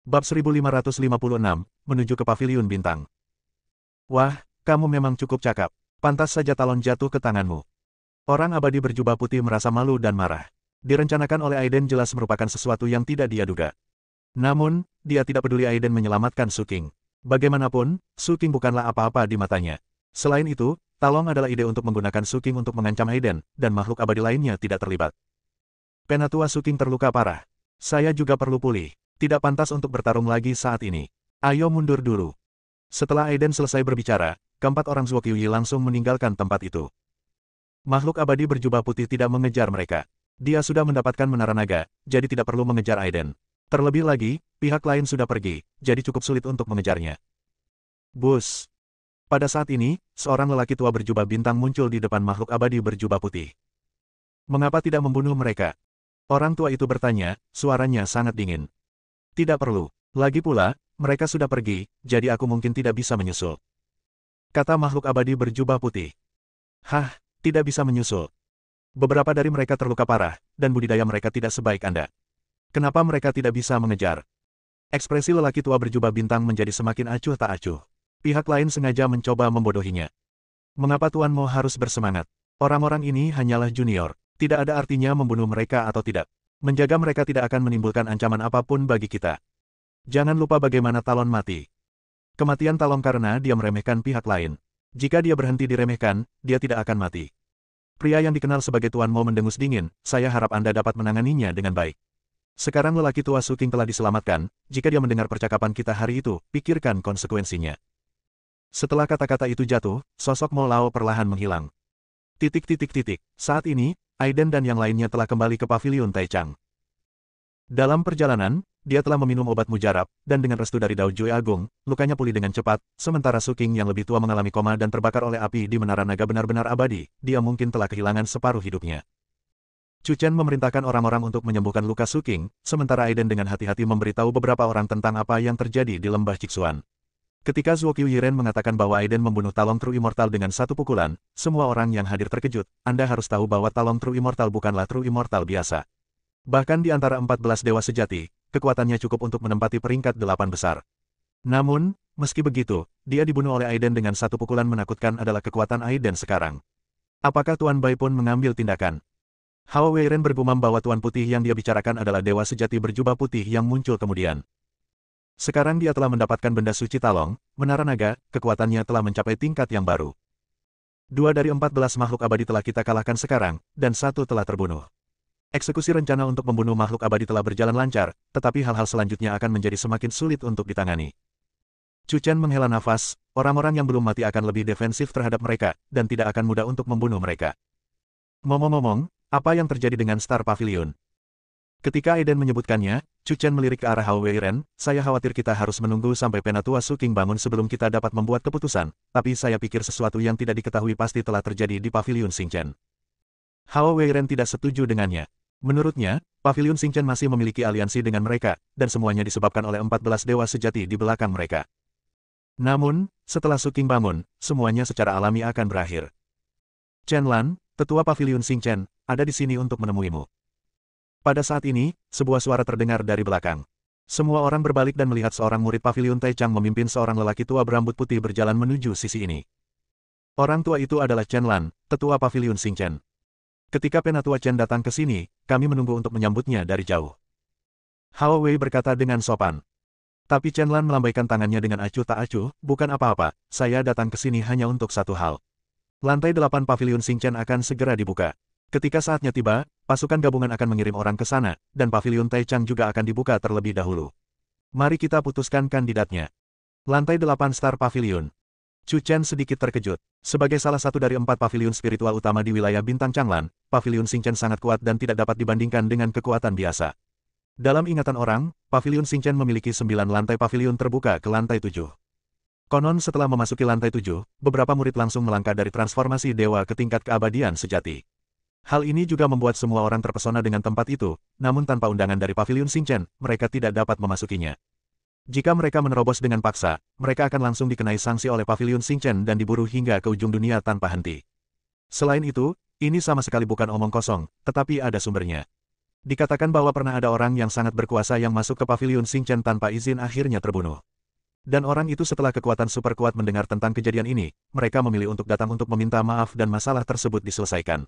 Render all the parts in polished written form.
Bab 1556, menuju ke Paviliun Bintang. Wah, kamu memang cukup cakap. Pantas saja talon jatuh ke tanganmu. Orang abadi berjubah putih merasa malu dan marah. Direncanakan oleh Aiden jelas merupakan sesuatu yang tidak dia duga. Namun, dia tidak peduli Aiden menyelamatkan Su King. Bagaimanapun, Su King bukanlah apa-apa di matanya. Selain itu, Talong adalah ide untuk menggunakan Su King untuk mengancam Aiden, dan makhluk abadi lainnya tidak terlibat. Penatua Su King terluka parah. Saya juga perlu pulih. Tidak pantas untuk bertarung lagi saat ini. Ayo mundur dulu. Setelah Aiden selesai berbicara, keempat orang Zuoqiuyi langsung meninggalkan tempat itu. Makhluk abadi berjubah putih tidak mengejar mereka. Dia sudah mendapatkan menara naga, jadi tidak perlu mengejar Aiden. Terlebih lagi, pihak lain sudah pergi, jadi cukup sulit untuk mengejarnya. Bus. Pada saat ini, seorang lelaki tua berjubah bintang muncul di depan makhluk abadi berjubah putih. Mengapa tidak membunuh mereka? Orang tua itu bertanya, suaranya sangat dingin. Tidak perlu. Lagi pula, mereka sudah pergi, jadi aku mungkin tidak bisa menyusul. Kata makhluk abadi berjubah putih. Hah, tidak bisa menyusul. Beberapa dari mereka terluka parah, dan budidaya mereka tidak sebaik Anda. Kenapa mereka tidak bisa mengejar? Ekspresi lelaki tua berjubah bintang menjadi semakin acuh tak acuh. Pihak lain sengaja mencoba membodohinya. Mengapa Tuan Mo harus bersemangat? Orang-orang ini hanyalah junior. Tidak ada artinya membunuh mereka atau tidak. Menjaga mereka tidak akan menimbulkan ancaman apapun bagi kita. Jangan lupa bagaimana Talon mati. Kematian Talon karena dia meremehkan pihak lain. Jika dia berhenti diremehkan, dia tidak akan mati. Pria yang dikenal sebagai Tuan Mo mendengus dingin, saya harap Anda dapat menanganinya dengan baik. Sekarang lelaki tua Su King telah diselamatkan, jika dia mendengar percakapan kita hari itu, pikirkan konsekuensinya. Setelah kata-kata itu jatuh, sosok Mo Lao perlahan menghilang. Saat ini, Aiden dan yang lainnya telah kembali ke Paviliun Taichang. Dalam perjalanan, dia telah meminum obat mujarab, dan dengan restu dari Dao Jue Agung, lukanya pulih dengan cepat, sementara Su King yang lebih tua mengalami koma dan terbakar oleh api di Menara Naga benar-benar abadi, dia mungkin telah kehilangan separuh hidupnya. Chu Chen memerintahkan orang-orang untuk menyembuhkan luka Su King, sementara Aiden dengan hati-hati memberitahu beberapa orang tentang apa yang terjadi di lembah Cixuan. Ketika Zuoqiuyi Ren mengatakan bahwa Aiden membunuh Talon True Immortal dengan satu pukulan, semua orang yang hadir terkejut. Anda harus tahu bahwa Talon True Immortal bukanlah True Immortal biasa. Bahkan di antara 14 dewa sejati, kekuatannya cukup untuk menempati peringkat 8 besar. Namun, meski begitu, dia dibunuh oleh Aiden dengan satu pukulan menakutkan adalah kekuatan Aiden sekarang. Apakah Tuan Bai pun mengambil tindakan? Hao Wei Ren bergumam bahwa Tuan Putih yang dia bicarakan adalah dewa sejati berjubah putih yang muncul kemudian. Sekarang dia telah mendapatkan benda suci Talong, Menara Naga, kekuatannya telah mencapai tingkat yang baru. 2 dari 14 makhluk abadi telah kita kalahkan sekarang, dan 1 telah terbunuh. Eksekusi rencana untuk membunuh makhluk abadi telah berjalan lancar, tetapi hal-hal selanjutnya akan menjadi semakin sulit untuk ditangani. Chu Chen menghela nafas, orang-orang yang belum mati akan lebih defensif terhadap mereka, dan tidak akan mudah untuk membunuh mereka. Ngomong-ngomong, apa yang terjadi dengan Star Pavilion? Ketika Aiden menyebutkannya, Chu Chen melirik ke arah Hao Wei Ren, saya khawatir kita harus menunggu sampai Penatua Su King bangun sebelum kita dapat membuat keputusan, tapi saya pikir sesuatu yang tidak diketahui pasti telah terjadi di Paviliun Xingchen. Hao Wei Ren tidak setuju dengannya. Menurutnya, Paviliun Xingchen masih memiliki aliansi dengan mereka, dan semuanya disebabkan oleh 14 dewa sejati di belakang mereka. Namun, setelah Su King bangun, semuanya secara alami akan berakhir. Chen Lan, tetua Paviliun Xingchen, ada di sini untuk menemuimu. Pada saat ini, sebuah suara terdengar dari belakang. Semua orang berbalik dan melihat seorang murid Paviliun Taichang memimpin seorang lelaki tua berambut putih berjalan menuju sisi ini. Orang tua itu adalah Chen Lan, tetua Paviliun Xingchen. Ketika Penatua Chen datang ke sini, kami menunggu untuk menyambutnya dari jauh. Hao Wei berkata dengan sopan. Tapi Chen Lan melambaikan tangannya dengan acuh tak acuh, bukan apa-apa, saya datang ke sini hanya untuk satu hal. Lantai 8 Paviliun Xingchen akan segera dibuka. Ketika saatnya tiba, pasukan gabungan akan mengirim orang ke sana, dan Paviliun Taichang juga akan dibuka terlebih dahulu. Mari kita putuskan kandidatnya. Lantai 8 Star Pavilion. Chu Chen sedikit terkejut. Sebagai salah satu dari 4 paviliun spiritual utama di wilayah Bintang Changlan, Paviliun Xingchen sangat kuat dan tidak dapat dibandingkan dengan kekuatan biasa. Dalam ingatan orang, Paviliun Xingchen memiliki 9 lantai paviliun terbuka ke lantai 7. Konon setelah memasuki lantai 7, beberapa murid langsung melangkah dari transformasi dewa ke tingkat keabadian sejati. Hal ini juga membuat semua orang terpesona dengan tempat itu, namun tanpa undangan dari Paviliun Xingchen, mereka tidak dapat memasukinya. Jika mereka menerobos dengan paksa, mereka akan langsung dikenai sanksi oleh Paviliun Xingchen dan diburu hingga ke ujung dunia tanpa henti. Selain itu, ini sama sekali bukan omong kosong, tetapi ada sumbernya. Dikatakan bahwa pernah ada orang yang sangat berkuasa yang masuk ke paviliun Xingchen tanpa izin akhirnya terbunuh. Dan orang itu setelah kekuatan super kuat mendengar tentang kejadian ini, mereka memilih untuk datang untuk meminta maaf dan masalah tersebut diselesaikan.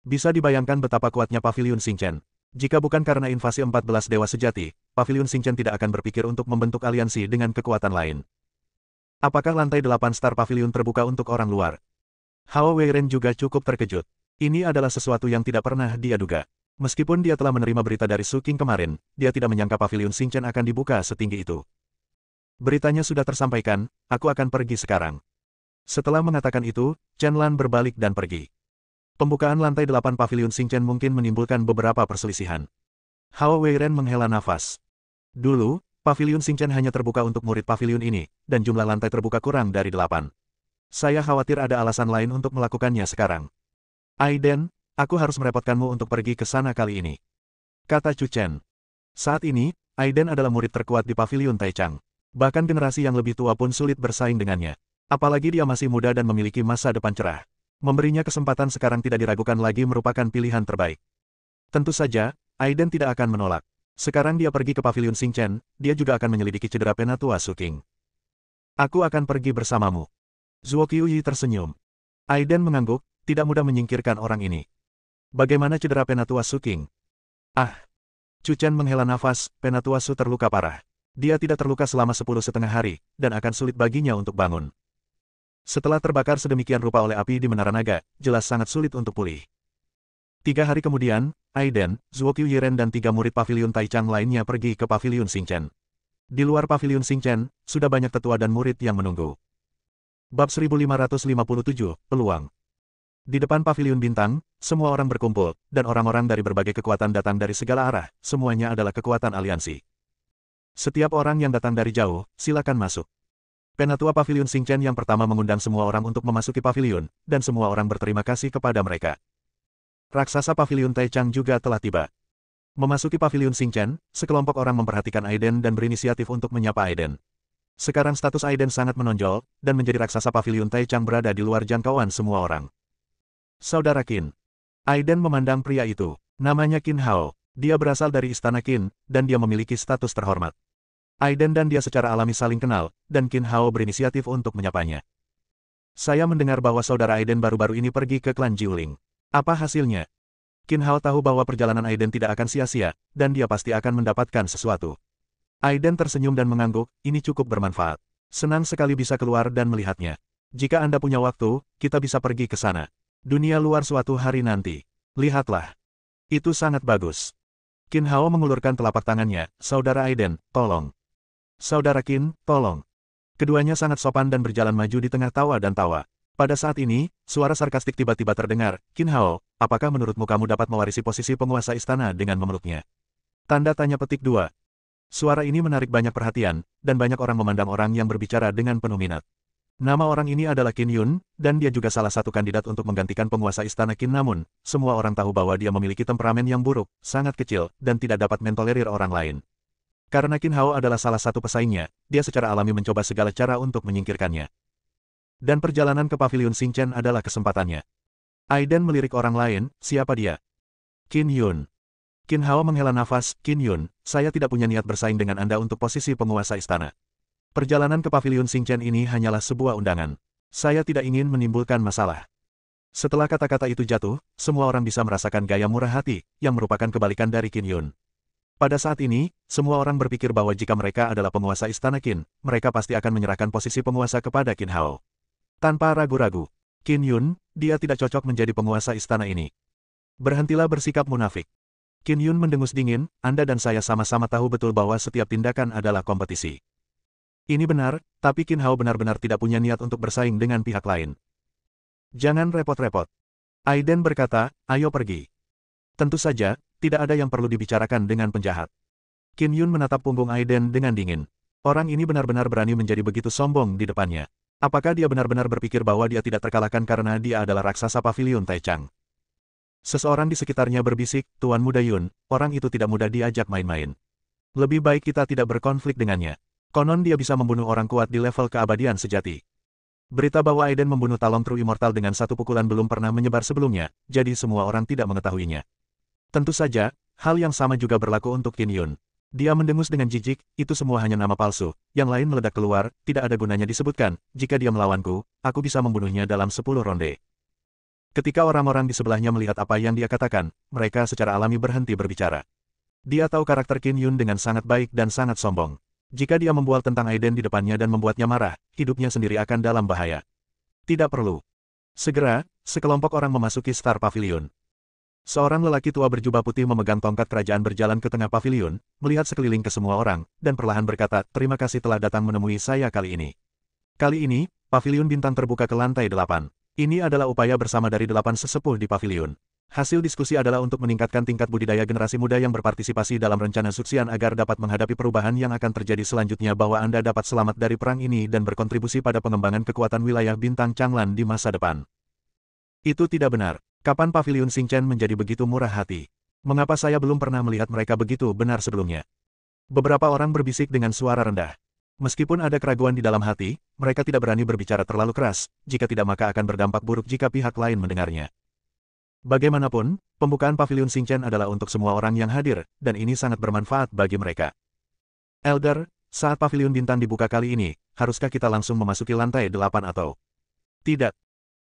Bisa dibayangkan betapa kuatnya paviliun Xingchen. Jika bukan karena invasi 14 dewa sejati, paviliun Xingchen tidak akan berpikir untuk membentuk aliansi dengan kekuatan lain. Apakah lantai 8 Star Pavilion terbuka untuk orang luar? Hao Weiren juga cukup terkejut. Ini adalah sesuatu yang tidak pernah dia duga. Meskipun dia telah menerima berita dari Su King kemarin, dia tidak menyangka paviliun Xingchen akan dibuka setinggi itu. Beritanya sudah tersampaikan, aku akan pergi sekarang. Setelah mengatakan itu, Chen Lan berbalik dan pergi. Pembukaan lantai 8 paviliun Xingchen mungkin menimbulkan beberapa perselisihan. Hao Weiren menghela nafas. Dulu, paviliun Xingchen hanya terbuka untuk murid paviliun ini, dan jumlah lantai terbuka kurang dari 8. Saya khawatir ada alasan lain untuk melakukannya sekarang. Aiden, aku harus merepotkanmu untuk pergi ke sana kali ini. Kata Chu Chen. Saat ini, Aiden adalah murid terkuat di paviliun Taichang. Bahkan generasi yang lebih tua pun sulit bersaing dengannya. Apalagi dia masih muda dan memiliki masa depan cerah. Memberinya kesempatan sekarang tidak diragukan lagi merupakan pilihan terbaik. Tentu saja, Aiden tidak akan menolak. Sekarang dia pergi ke paviliun Xingchen, dia juga akan menyelidiki cedera penatua Su King. Aku akan pergi bersamamu. Zuo Qiuyi tersenyum. Aiden mengangguk, tidak mudah menyingkirkan orang ini. Bagaimana cedera penatua Su King? Ah! Chu Chen menghela nafas, penatua Su terluka parah. Dia tidak terluka selama 10,5 hari, dan akan sulit baginya untuk bangun. Setelah terbakar sedemikian rupa oleh api di Menara Naga, jelas sangat sulit untuk pulih. 3 hari kemudian, Aiden, Zuo Qiuyiren dan 3 murid paviliun Taichang lainnya pergi ke paviliun Xingchen. Di luar paviliun Xingchen, sudah banyak tetua dan murid yang menunggu. Bab 1557, Peluang. Di depan paviliun bintang, semua orang berkumpul, dan orang-orang dari berbagai kekuatan datang dari segala arah, semuanya adalah kekuatan aliansi. Setiap orang yang datang dari jauh, silakan masuk. Penatua paviliun Xingchen yang pertama mengundang semua orang untuk memasuki paviliun, dan semua orang berterima kasih kepada mereka. Raksasa paviliun Taichang juga telah tiba. Memasuki paviliun Xingchen, sekelompok orang memperhatikan Aiden dan berinisiatif untuk menyapa Aiden. Sekarang status Aiden sangat menonjol, dan menjadi raksasa paviliun Taichang berada di luar jangkauan semua orang. Saudara Qin. Aiden memandang pria itu. Namanya Qin Hao. Dia berasal dari Istana Qin, dan dia memiliki status terhormat. Aiden dan dia secara alami saling kenal, dan Qin Hao berinisiatif untuk menyapanya. Saya mendengar bahwa saudara Aiden baru-baru ini pergi ke klan Jiuling. Apa hasilnya? Qin Hao tahu bahwa perjalanan Aiden tidak akan sia-sia, dan dia pasti akan mendapatkan sesuatu. Aiden tersenyum dan mengangguk, ini cukup bermanfaat. Senang sekali bisa keluar dan melihatnya. Jika Anda punya waktu, kita bisa pergi ke sana. Dunia luar suatu hari nanti. Lihatlah. Itu sangat bagus. Qin Hao mengulurkan telapak tangannya, saudara Aiden, tolong. Saudara Qin, tolong. Keduanya sangat sopan dan berjalan maju di tengah tawa dan tawa. Pada saat ini, suara sarkastik tiba-tiba terdengar, Qin Hao, apakah menurutmu kamu dapat mewarisi posisi penguasa istana dengan memeluknya? Tanda tanya petik 2. Suara ini menarik banyak perhatian, dan banyak orang memandang orang yang berbicara dengan penuh minat. Nama orang ini adalah Qin Yun, dan dia juga salah satu kandidat untuk menggantikan penguasa istana Qin, namun, semua orang tahu bahwa dia memiliki temperamen yang buruk, sangat kecil, dan tidak dapat mentolerir orang lain. Karena Qin Hao adalah salah satu pesaingnya, dia secara alami mencoba segala cara untuk menyingkirkannya. Dan perjalanan ke paviliun Xingchen adalah kesempatannya. Aiden melirik orang lain, siapa dia? Qin Yun. Qin Hao menghela nafas, Qin Yun, saya tidak punya niat bersaing dengan Anda untuk posisi penguasa istana. Perjalanan ke paviliun Xingchen ini hanyalah sebuah undangan. Saya tidak ingin menimbulkan masalah. Setelah kata-kata itu jatuh, semua orang bisa merasakan gaya murah hati, yang merupakan kebalikan dari Qin Yun. Pada saat ini, semua orang berpikir bahwa jika mereka adalah penguasa istana Qin, mereka pasti akan menyerahkan posisi penguasa kepada Qin Hao. Tanpa ragu-ragu, Qin Yun, dia tidak cocok menjadi penguasa istana ini. Berhentilah bersikap munafik. Qin Yun mendengus dingin, Anda dan saya sama-sama tahu betul bahwa setiap tindakan adalah kompetisi. Ini benar, tapi Qin Hao benar-benar tidak punya niat untuk bersaing dengan pihak lain. Jangan repot-repot. Aiden berkata, ayo pergi. Tentu saja, tidak ada yang perlu dibicarakan dengan penjahat. Qin Yun menatap punggung Aiden dengan dingin. Orang ini benar-benar berani menjadi begitu sombong di depannya. Apakah dia benar-benar berpikir bahwa dia tidak terkalahkan karena dia adalah raksasa paviliun Taichang? Seseorang di sekitarnya berbisik, Tuan Muda Yun, orang itu tidak mudah diajak main-main. Lebih baik kita tidak berkonflik dengannya. Konon dia bisa membunuh orang kuat di level keabadian sejati. Berita bahwa Aiden membunuh Talon True Immortal dengan satu pukulan belum pernah menyebar sebelumnya, jadi semua orang tidak mengetahuinya. Tentu saja, hal yang sama juga berlaku untuk Qin Yun. Dia mendengus dengan jijik, itu semua hanya nama palsu, yang lain meledak keluar, tidak ada gunanya disebutkan, jika dia melawanku, aku bisa membunuhnya dalam 10 ronde. Ketika orang-orang di sebelahnya melihat apa yang dia katakan, mereka secara alami berhenti berbicara. Dia tahu karakter Qin Yun dengan sangat baik dan sangat sombong. Jika dia membual tentang Aiden di depannya dan membuatnya marah, hidupnya sendiri akan dalam bahaya. Tidak perlu. Segera, sekelompok orang memasuki Star Pavilion. Seorang lelaki tua berjubah putih memegang tongkat kerajaan berjalan ke tengah pavilion, melihat sekeliling ke semua orang, dan perlahan berkata, terima kasih telah datang menemui saya kali ini. Kali ini, pavilion bintang terbuka ke lantai 8. Ini adalah upaya bersama dari 8 sesepuh di pavilion. Hasil diskusi adalah untuk meningkatkan tingkat budidaya generasi muda yang berpartisipasi dalam rencana suksian agar dapat menghadapi perubahan yang akan terjadi selanjutnya bahwa Anda dapat selamat dari perang ini dan berkontribusi pada pengembangan kekuatan wilayah bintang Changlan di masa depan. Itu tidak benar. Kapan pavilion Xingchen menjadi begitu murah hati? Mengapa saya belum pernah melihat mereka begitu benar sebelumnya? Beberapa orang berbisik dengan suara rendah. Meskipun ada keraguan di dalam hati, mereka tidak berani berbicara terlalu keras, jika tidak maka akan berdampak buruk jika pihak lain mendengarnya. Bagaimanapun, pembukaan pavilion Xingchen adalah untuk semua orang yang hadir, dan ini sangat bermanfaat bagi mereka. Elder, saat pavilion bintang dibuka kali ini, haruskah kita langsung memasuki lantai 8 atau tidak?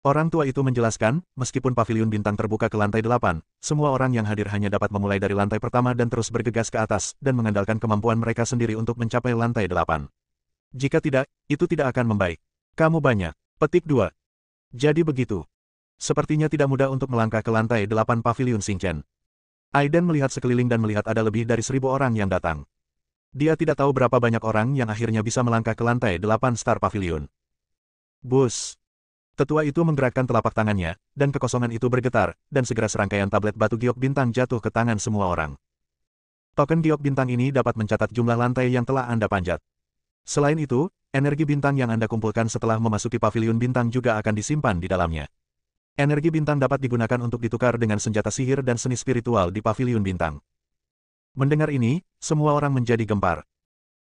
Orang tua itu menjelaskan, meskipun pavilion bintang terbuka ke lantai 8, semua orang yang hadir hanya dapat memulai dari lantai pertama dan terus bergegas ke atas, dan mengandalkan kemampuan mereka sendiri untuk mencapai lantai 8. Jika tidak, itu tidak akan membaik. Kamu banyak. Petik 2. Jadi begitu. Sepertinya tidak mudah untuk melangkah ke lantai 8 pavilion Xingchen. Aiden melihat sekeliling dan melihat ada lebih dari 1.000 orang yang datang. Dia tidak tahu berapa banyak orang yang akhirnya bisa melangkah ke lantai 8 Star Pavilion. Bus. Tetua itu menggerakkan telapak tangannya, dan kekosongan itu bergetar, dan segera serangkaian tablet batu giok bintang jatuh ke tangan semua orang. Token giok bintang ini dapat mencatat jumlah lantai yang telah Anda panjat. Selain itu, energi bintang yang Anda kumpulkan setelah memasuki pavilion bintang juga akan disimpan di dalamnya. Energi bintang dapat digunakan untuk ditukar dengan senjata sihir dan seni spiritual di pavilion bintang. Mendengar ini, semua orang menjadi gempar.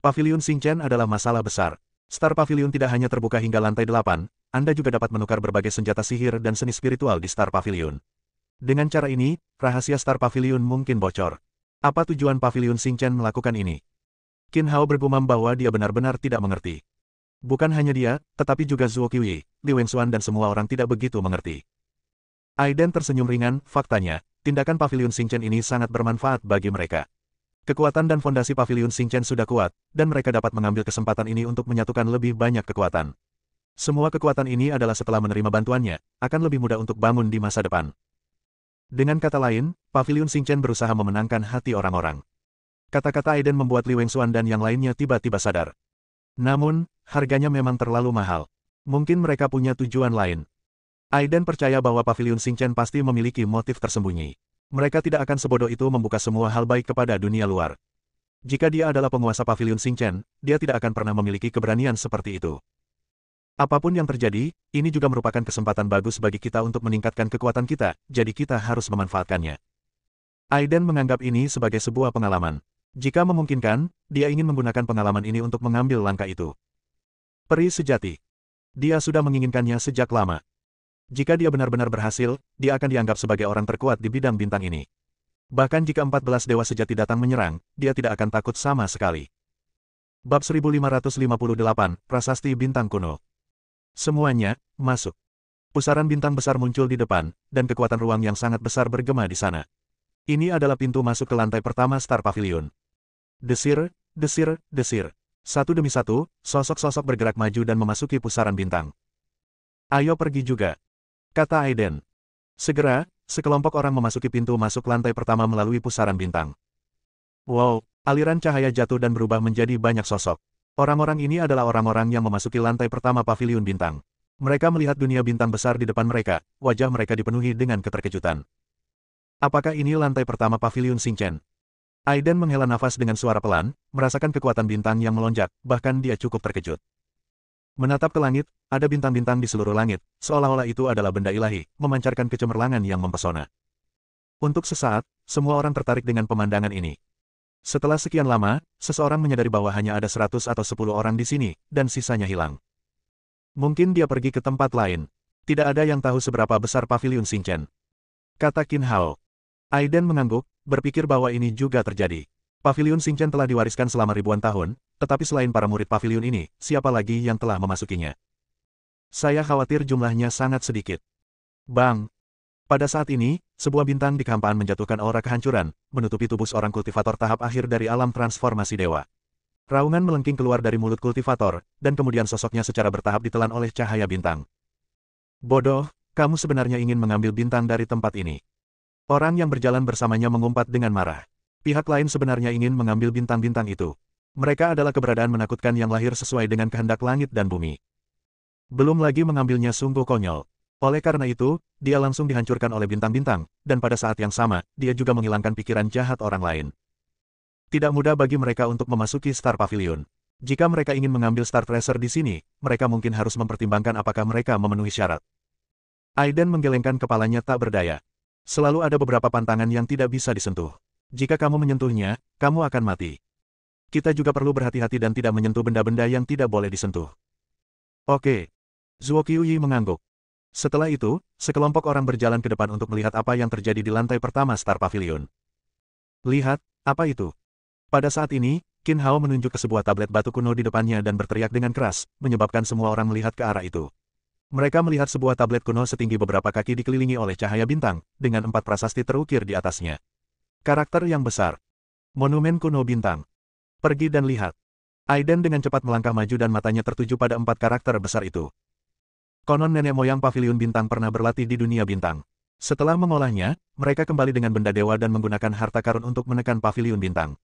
Pavilion Xingchen adalah masalah besar. Star Pavilion tidak hanya terbuka hingga lantai 8, Anda juga dapat menukar berbagai senjata sihir dan seni spiritual di Star Pavilion. Dengan cara ini, rahasia Star Pavilion mungkin bocor. Apa tujuan Pavilion Xingchen melakukan ini? Qin Hao bergumam bahwa dia benar-benar tidak mengerti. Bukan hanya dia, tetapi juga Zhuo Qiwei, Li Wengxuan dan semua orang tidak begitu mengerti. Aiden tersenyum ringan, faktanya, tindakan Pavilion Xingchen ini sangat bermanfaat bagi mereka. Kekuatan dan fondasi pavilion Xingchen sudah kuat, dan mereka dapat mengambil kesempatan ini untuk menyatukan lebih banyak kekuatan. Semua kekuatan ini adalah setelah menerima bantuannya, akan lebih mudah untuk bangun di masa depan. Dengan kata lain, pavilion Xingchen berusaha memenangkan hati orang-orang. Kata-kata Aiden membuat Li Wengxuan dan yang lainnya tiba-tiba sadar. Namun, harganya memang terlalu mahal. Mungkin mereka punya tujuan lain. Aiden percaya bahwa pavilion Xingchen pasti memiliki motif tersembunyi. Mereka tidak akan sebodoh itu membuka semua hal baik kepada dunia luar. Jika dia adalah penguasa pavilion Xingchen, dia tidak akan pernah memiliki keberanian seperti itu. Apapun yang terjadi, ini juga merupakan kesempatan bagus bagi kita untuk meningkatkan kekuatan kita, jadi kita harus memanfaatkannya. Aiden menganggap ini sebagai sebuah pengalaman. Jika memungkinkan, dia ingin menggunakan pengalaman ini untuk mengambil langkah itu. Peri sejati. Dia sudah menginginkannya sejak lama. Jika dia benar-benar berhasil, dia akan dianggap sebagai orang terkuat di bidang bintang ini. Bahkan jika 14 dewa sejati datang menyerang, dia tidak akan takut sama sekali. Bab 1558, Prasasti Bintang Kuno. Semuanya, masuk. Pusaran bintang besar muncul di depan, dan kekuatan ruang yang sangat besar bergema di sana. Ini adalah pintu masuk ke lantai pertama Star Pavilion. Desir, desir, desir. Satu demi satu, sosok-sosok bergerak maju dan memasuki pusaran bintang. Ayo pergi juga, kata Aiden. Segera, sekelompok orang memasuki pintu masuk lantai pertama melalui pusaran bintang. Wow, aliran cahaya jatuh dan berubah menjadi banyak sosok. Orang-orang ini adalah orang-orang yang memasuki lantai pertama pavilion bintang. Mereka melihat dunia bintang besar di depan mereka, wajah mereka dipenuhi dengan keterkejutan. Apakah ini lantai pertama pavilion Xingchen? Aiden menghela nafas dengan suara pelan, merasakan kekuatan bintang yang melonjak, bahkan dia cukup terkejut. Menatap ke langit, ada bintang-bintang di seluruh langit, seolah-olah itu adalah benda ilahi, memancarkan kecemerlangan yang mempesona. Untuk sesaat, semua orang tertarik dengan pemandangan ini. Setelah sekian lama, seseorang menyadari bahwa hanya ada 100 atau 10 orang di sini, dan sisanya hilang. Mungkin dia pergi ke tempat lain. Tidak ada yang tahu seberapa besar pavilion Xingchen, kata Qin Hao. Aiden mengangguk, berpikir bahwa ini juga terjadi. Paviliun Xingchen telah diwariskan selama ribuan tahun, tetapi selain para murid paviliun ini, siapa lagi yang telah memasukinya? Saya khawatir jumlahnya sangat sedikit. Bang! Pada saat ini, sebuah bintang di kehampaan menjatuhkan aura kehancuran, menutupi tubuh seorang kultivator tahap akhir dari alam transformasi dewa. Raungan melengking keluar dari mulut kultivator, dan kemudian sosoknya secara bertahap ditelan oleh cahaya bintang. Bodoh, kamu sebenarnya ingin mengambil bintang dari tempat ini. Orang yang berjalan bersamanya mengumpat dengan marah. Pihak lain sebenarnya ingin mengambil bintang-bintang itu. Mereka adalah keberadaan menakutkan yang lahir sesuai dengan kehendak langit dan bumi. Belum lagi mengambilnya sungguh konyol. Oleh karena itu, dia langsung dihancurkan oleh bintang-bintang, dan pada saat yang sama, dia juga menghilangkan pikiran jahat orang lain. Tidak mudah bagi mereka untuk memasuki Star Pavilion. Jika mereka ingin mengambil Star Tracer di sini, mereka mungkin harus mempertimbangkan apakah mereka memenuhi syarat. Aiden menggelengkan kepalanya tak berdaya. Selalu ada beberapa pantangan yang tidak bisa disentuh. Jika kamu menyentuhnya, kamu akan mati. Kita juga perlu berhati-hati dan tidak menyentuh benda-benda yang tidak boleh disentuh. Oke. Zuo Qiuyi mengangguk. Setelah itu, sekelompok orang berjalan ke depan untuk melihat apa yang terjadi di lantai pertama Star Pavilion. Lihat, apa itu? Pada saat ini, Qin Hao menunjuk ke sebuah tablet batu kuno di depannya dan berteriak dengan keras, menyebabkan semua orang melihat ke arah itu. Mereka melihat sebuah tablet kuno setinggi beberapa kaki dikelilingi oleh cahaya bintang, dengan 4 prasasti terukir di atasnya. Karakter yang besar. Monumen kuno bintang. Pergi dan lihat. Aiden dengan cepat melangkah maju dan matanya tertuju pada 4 karakter besar itu. Konon nenek moyang paviliun bintang pernah berlatih di dunia bintang. Setelah mengolahnya, mereka kembali dengan benda dewa dan menggunakan harta karun untuk menekan paviliun bintang.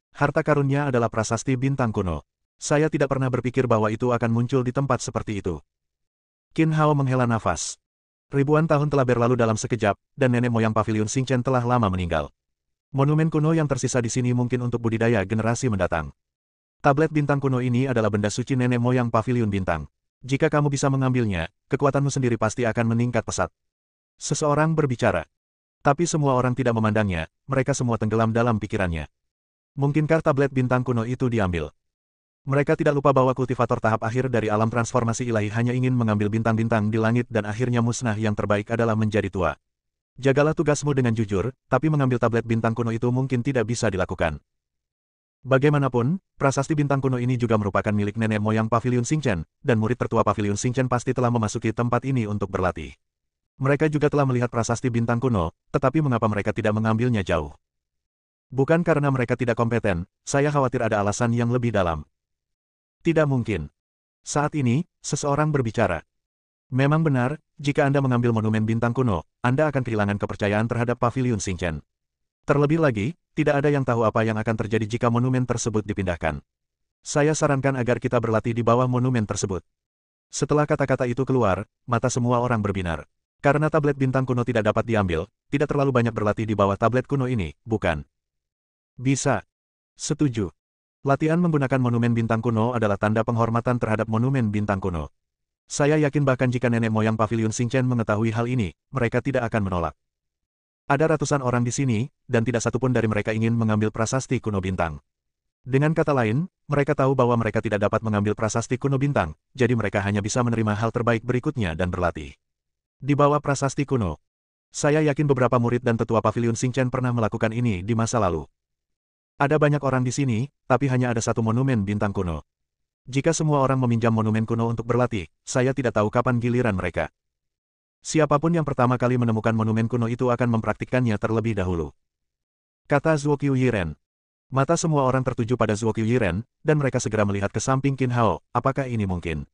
Harta karunnya adalah prasasti bintang kuno. Saya tidak pernah berpikir bahwa itu akan muncul di tempat seperti itu. Qin Hao menghela nafas. Ribuan tahun telah berlalu dalam sekejap, dan nenek moyang paviliun Xingchen telah lama meninggal. Monumen kuno yang tersisa di sini mungkin untuk budidaya generasi mendatang. Tablet bintang kuno ini adalah benda suci nenek moyang paviliun bintang. Jika kamu bisa mengambilnya, kekuatanmu sendiri pasti akan meningkat pesat. Seseorang berbicara. Tapi semua orang tidak memandangnya, mereka semua tenggelam dalam pikirannya. Mungkinkah tablet bintang kuno itu diambil? Mereka tidak lupa bahwa kultivator tahap akhir dari alam transformasi ilahi hanya ingin mengambil bintang-bintang di langit dan akhirnya musnah yang terbaik adalah menjadi tua. Jagalah tugasmu dengan jujur, tapi mengambil tablet bintang kuno itu mungkin tidak bisa dilakukan. Bagaimanapun, prasasti bintang kuno ini juga merupakan milik nenek moyang paviliun Xingchen, dan murid tertua paviliun Xingchen pasti telah memasuki tempat ini untuk berlatih. Mereka juga telah melihat prasasti bintang kuno, tetapi mengapa mereka tidak mengambilnya jauh? Bukan karena mereka tidak kompeten, saya khawatir ada alasan yang lebih dalam. Tidak mungkin. Saat ini, seseorang berbicara. Memang benar, jika Anda mengambil monumen bintang kuno, Anda akan kehilangan kepercayaan terhadap paviliun Xingchen. Terlebih lagi, tidak ada yang tahu apa yang akan terjadi jika monumen tersebut dipindahkan. Saya sarankan agar kita berlatih di bawah monumen tersebut. Setelah kata-kata itu keluar, mata semua orang berbinar. Karena tablet bintang kuno tidak dapat diambil, tidak terlalu banyak berlatih di bawah tablet kuno ini, bukan? Bisa. Setuju. Latihan menggunakan monumen bintang kuno adalah tanda penghormatan terhadap monumen bintang kuno. Saya yakin bahkan jika nenek moyang paviliun Xingchen mengetahui hal ini, mereka tidak akan menolak. Ada ratusan orang di sini, dan tidak satupun dari mereka ingin mengambil prasasti kuno bintang. Dengan kata lain, mereka tahu bahwa mereka tidak dapat mengambil prasasti kuno bintang, jadi mereka hanya bisa menerima hal terbaik berikutnya dan berlatih. Di bawah prasasti kuno. Saya yakin beberapa murid dan tetua paviliun Xingchen pernah melakukan ini di masa lalu. Ada banyak orang di sini, tapi hanya ada satu monumen bintang kuno. Jika semua orang meminjam monumen kuno untuk berlatih, saya tidak tahu kapan giliran mereka. Siapapun yang pertama kali menemukan monumen kuno itu akan mempraktikkannya terlebih dahulu. Kata Zuo Qiuyiren. Mata semua orang tertuju pada Zuo Qiuyiren, dan mereka segera melihat ke samping Qin Hao, apakah ini mungkin?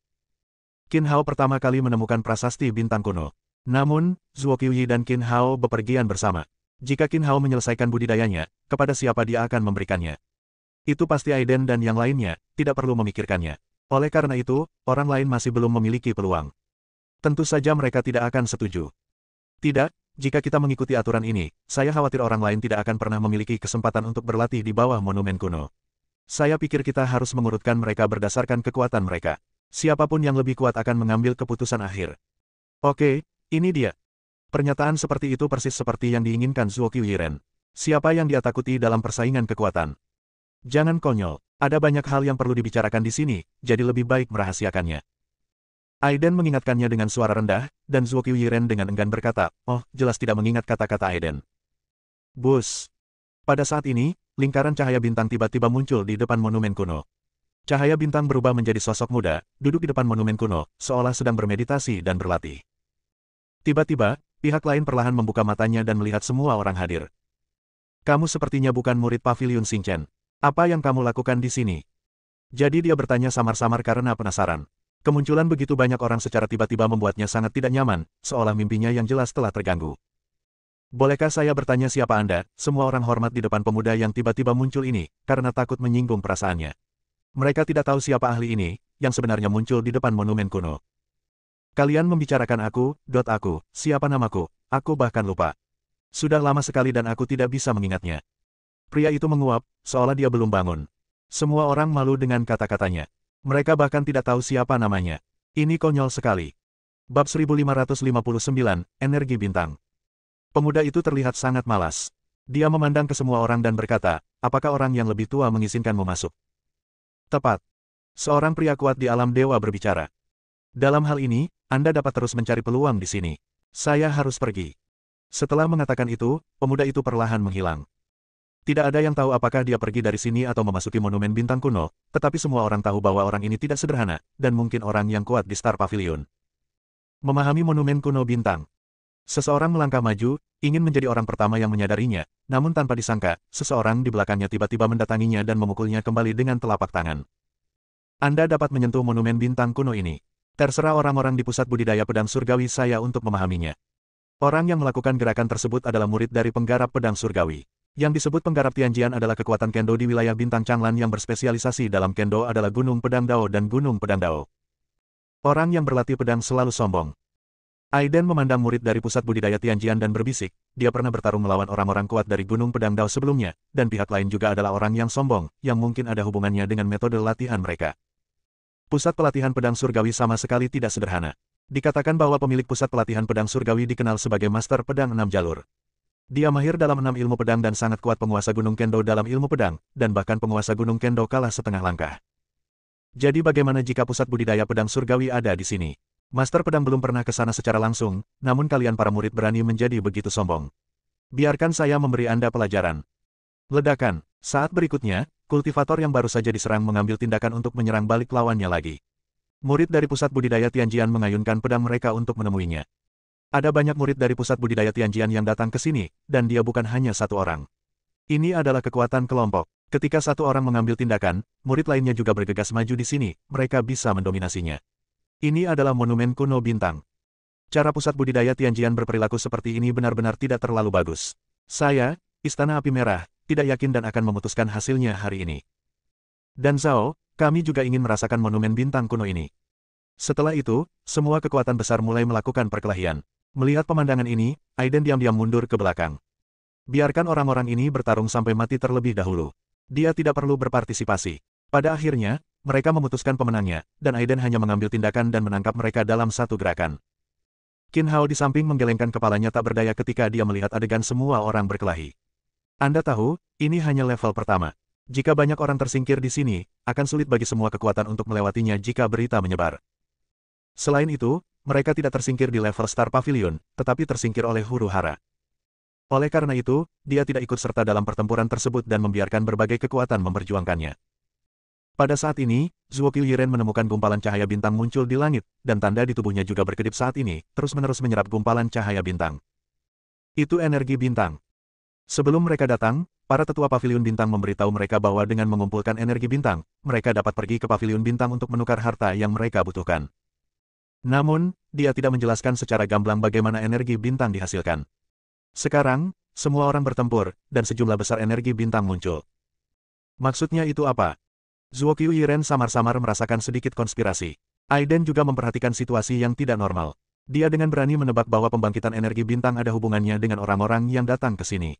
Qin Hao pertama kali menemukan prasasti bintang kuno. Namun, Zuo Qiuyi dan Qin Hao bepergian bersama. Jika Qin Hao menyelesaikan budidayanya, kepada siapa dia akan memberikannya? Itu pasti Aiden dan yang lainnya, tidak perlu memikirkannya. Oleh karena itu, orang lain masih belum memiliki peluang. Tentu saja mereka tidak akan setuju. Tidak, jika kita mengikuti aturan ini, saya khawatir orang lain tidak akan pernah memiliki kesempatan untuk berlatih di bawah monumen kuno. Saya pikir kita harus mengurutkan mereka berdasarkan kekuatan mereka. Siapapun yang lebih kuat akan mengambil keputusan akhir. Oke, ini dia. Pernyataan seperti itu persis seperti yang diinginkan Zuo Qiuyiren. Siapa yang dia takuti dalam persaingan kekuatan? Jangan konyol, ada banyak hal yang perlu dibicarakan di sini, jadi lebih baik merahasiakannya. Aiden mengingatkannya dengan suara rendah, dan Zuo Qiuyiren dengan enggan berkata, oh, jelas tidak mengingat kata-kata Aiden. Bus. Pada saat ini, lingkaran cahaya bintang tiba-tiba muncul di depan monumen kuno. Cahaya bintang berubah menjadi sosok muda, duduk di depan monumen kuno, seolah sedang bermeditasi dan berlatih. Tiba-tiba, pihak lain perlahan membuka matanya dan melihat semua orang hadir. Kamu sepertinya bukan murid Paviliun Xingchen. Apa yang kamu lakukan di sini? Jadi dia bertanya samar-samar karena penasaran. Kemunculan begitu banyak orang secara tiba-tiba membuatnya sangat tidak nyaman, seolah mimpinya yang jelas telah terganggu. Bolehkah saya bertanya siapa Anda? Semua orang hormat di depan pemuda yang tiba-tiba muncul ini, karena takut menyinggung perasaannya. Mereka tidak tahu siapa ahli ini, yang sebenarnya muncul di depan monumen kuno. Kalian membicarakan aku, siapa namaku, aku bahkan lupa. Sudah lama sekali dan aku tidak bisa mengingatnya. Pria itu menguap, seolah dia belum bangun. Semua orang malu dengan kata-katanya. Mereka bahkan tidak tahu siapa namanya. Ini konyol sekali. Bab 1559, Energi Bintang. Pemuda itu terlihat sangat malas. Dia memandang ke semua orang dan berkata, apakah orang yang lebih tua mengizinkanmu masuk? Tepat. Seorang pria kuat di alam dewa berbicara. Dalam hal ini, Anda dapat terus mencari peluang di sini. Saya harus pergi. Setelah mengatakan itu, pemuda itu perlahan menghilang. Tidak ada yang tahu apakah dia pergi dari sini atau memasuki monumen bintang kuno, tetapi semua orang tahu bahwa orang ini tidak sederhana, dan mungkin orang yang kuat di Star Pavilion. Memahami monumen kuno bintang. Seseorang melangkah maju, ingin menjadi orang pertama yang menyadarinya, namun tanpa disangka, seseorang di belakangnya tiba-tiba mendatanginya dan memukulnya kembali dengan telapak tangan. Anda dapat menyentuh monumen bintang kuno ini. Terserah orang-orang di pusat budidaya pedang surgawi saya untuk memahaminya. Orang yang melakukan gerakan tersebut adalah murid dari penggarap pedang surgawi. Yang disebut penggarap Tianjian adalah kekuatan kendo di wilayah bintang Changlan yang berspesialisasi dalam kendo adalah Gunung Pedang Dao dan Gunung Pedang Dao. Orang yang berlatih pedang selalu sombong. Aiden memandang murid dari pusat budidaya Tianjian dan berbisik, dia pernah bertarung melawan orang-orang kuat dari Gunung Pedang Dao sebelumnya, dan pihak lain juga adalah orang yang sombong, yang mungkin ada hubungannya dengan metode latihan mereka. Pusat pelatihan pedang surgawi sama sekali tidak sederhana. Dikatakan bahwa pemilik pusat pelatihan pedang surgawi dikenal sebagai Master Pedang 6 Jalur. Dia mahir dalam 6 ilmu pedang dan sangat kuat penguasa Gunung Kendo dalam ilmu pedang, dan bahkan penguasa Gunung Kendo kalah setengah langkah. Jadi bagaimana jika pusat budidaya pedang surgawi ada di sini? Master pedang belum pernah ke sana secara langsung, namun kalian para murid berani menjadi begitu sombong. Biarkan saya memberi Anda pelajaran. Ledakan. Saat berikutnya, kultivator yang baru saja diserang mengambil tindakan untuk menyerang balik lawannya lagi. Murid dari pusat budidaya Tianjian mengayunkan pedang mereka untuk menemuinya. Ada banyak murid dari pusat budidaya Tianjian yang datang ke sini, dan dia bukan hanya satu orang. Ini adalah kekuatan kelompok. Ketika satu orang mengambil tindakan, murid lainnya juga bergegas maju di sini, mereka bisa mendominasinya. Ini adalah monumen kuno bintang. Cara pusat budidaya Tianjian berperilaku seperti ini benar-benar tidak terlalu bagus. Saya, Istana Api Merah, tidak yakin dan akan memutuskan hasilnya hari ini. Dan Zhao, kami juga ingin merasakan monumen bintang kuno ini. Setelah itu, semua kekuatan besar mulai melakukan perkelahian. Melihat pemandangan ini, Aiden diam-diam mundur ke belakang. Biarkan orang-orang ini bertarung sampai mati terlebih dahulu. Dia tidak perlu berpartisipasi. Pada akhirnya, mereka memutuskan pemenangnya, dan Aiden hanya mengambil tindakan dan menangkap mereka dalam satu gerakan. Qin Hao di samping menggelengkan kepalanya tak berdaya ketika dia melihat adegan semua orang berkelahi. Anda tahu, ini hanya level pertama. Jika banyak orang tersingkir di sini, akan sulit bagi semua kekuatan untuk melewatinya jika berita menyebar. Selain itu, mereka tidak tersingkir di level Star Pavilion, tetapi tersingkir oleh Huru Hara. Oleh karena itu, dia tidak ikut serta dalam pertempuran tersebut dan membiarkan berbagai kekuatan memperjuangkannya. Pada saat ini, Zuo Qiuyiren menemukan gumpalan cahaya bintang muncul di langit, dan tanda di tubuhnya juga berkedip saat ini, terus-menerus menyerap gumpalan cahaya bintang. Itu energi bintang. Sebelum mereka datang, para tetua Paviliun Bintang memberitahu mereka bahwa dengan mengumpulkan energi bintang, mereka dapat pergi ke Paviliun Bintang untuk menukar harta yang mereka butuhkan. Namun, dia tidak menjelaskan secara gamblang bagaimana energi bintang dihasilkan. Sekarang, semua orang bertempur, dan sejumlah besar energi bintang muncul. Maksudnya itu apa? Zuo Qiuyiren samar-samar merasakan sedikit konspirasi. Aiden juga memperhatikan situasi yang tidak normal. Dia dengan berani menebak bahwa pembangkitan energi bintang ada hubungannya dengan orang-orang yang datang ke sini.